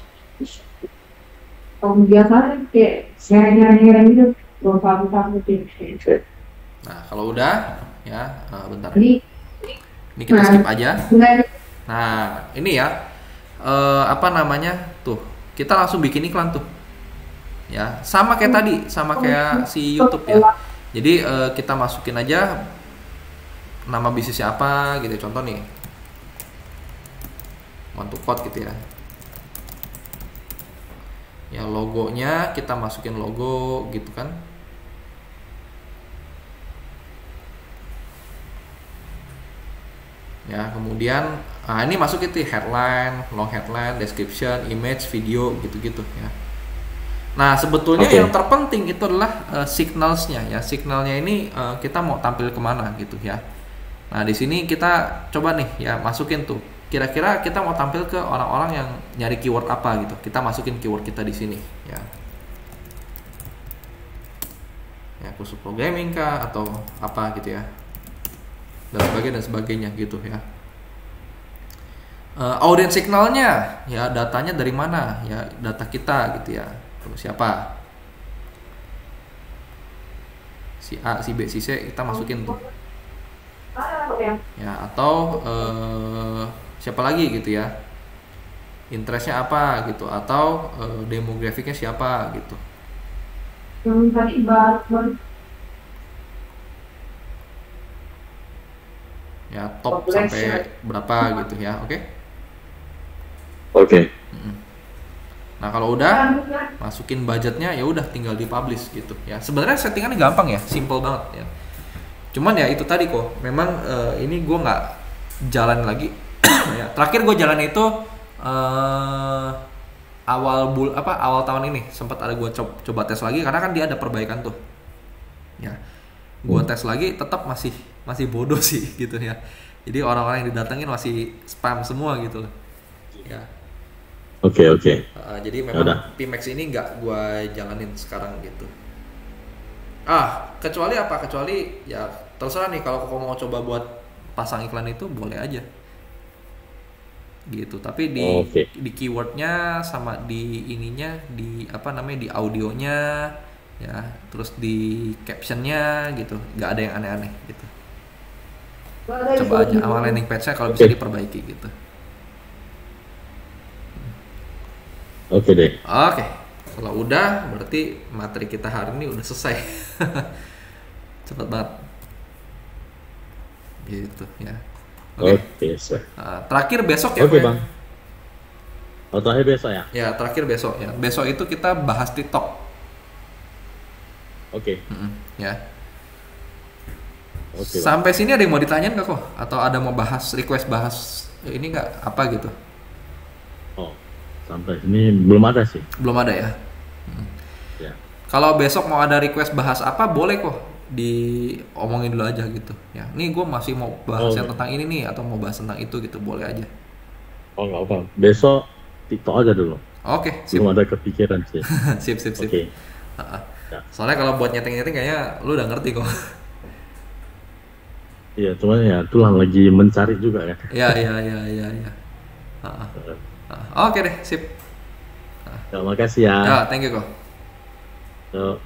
biasa kayak share gitu. Kamu gitu. Nah, kalau udah ya, bentar. Jadi, Ini kita skip aja. enggak Nah, ini ya, apa namanya tuh, kita langsung bikin iklan tuh, ya, sama kayak tadi, sama kayak si YouTube ya. Jadi kita masukin aja nama bisnisnya apa gitu, contoh nih, want to quote gitu ya. Ya logonya kita masukin logo gitu kan. Ya, kemudian ini masuk itu headline, long headline, description, image, video gitu-gitu ya. Nah, sebetulnya Oke. yang terpenting itu adalah signalsnya ya. Signalnya ini kita mau tampil kemana gitu ya. Nah, di sini kita coba nih ya masukin tuh. Kira-kira kita mau tampil ke orang-orang yang nyari keyword apa gitu. Kita masukin keyword kita di sini ya. Ya, khusus programming kah atau apa gitu ya. Dan sebagainya gitu ya. Audience signalnya ya, datanya dari mana ya, data kita gitu ya. Terus siapa, si A, si B, si C, kita masukin tuh ya. Atau siapa lagi gitu ya, interestnya apa gitu, atau demografiknya siapa gitu tadi baru ya, top sampai berapa gitu ya. Oke. Oke. Nah, kalau udah masukin budgetnya ya udah tinggal dipublish gitu ya. Sebenarnya settingannya gampang ya, simple banget ya. Cuman ya itu tadi kok, memang ini gue nggak jalan lagi. Ya, terakhir gue jalan itu awal tahun ini sempat ada gue coba tes lagi karena kan dia ada perbaikan tuh. Ya, gue tes lagi tetap masih bodoh sih gitu ya. Jadi orang-orang yang didatengin masih spam semua gitu loh. Ya. Oke. Jadi memang Yaudah. PMax ini nggak gua jalanin sekarang gitu. Kecuali apa? Kecuali ya terserah nih, kalau kau mau coba buat pasang iklan itu boleh aja. Gitu. Tapi Oke. di keywordnya sama di ininya, di apa namanya, di audionya ya, terus di captionnya gitu, nggak ada yang aneh-aneh gitu. Coba aja sama landing page-nya kalau bisa diperbaiki gitu. Oke deh. Oke, kalau udah berarti materi kita hari ini udah selesai. Cepet banget. Gitu ya. Oke, sir. Terakhir besok ya. Oke, Pak? Bang. Terakhir besok ya? Ya, terakhir besok ya. Besok itu kita bahas TikTok. Oke. Ya. Oke, Bang. Sampai sini ada yang mau ditanyain nggak kok? Atau ada mau request bahas ini nggak, apa gitu? Oh, sampai sini belum ada sih. Belum ada ya. Ya. Kalau besok mau ada request bahas apa, boleh kok diomongin dulu aja gitu ya. Nih gue masih mau bahas yang tentang ini nih, atau mau bahas tentang itu gitu, boleh aja. Oh, nggak apa. Besok TikTok aja dulu. Oke, sip. Belum ada kepikiran sih. sip. Oke. Ya. Soalnya kalau buat nyeting kayaknya lu udah ngerti kok. Iya, cuman ya itulah lagi mencari juga ya. Iya. Oke deh, sip. Terima kasih ya. Ya, thank you kok. Yo.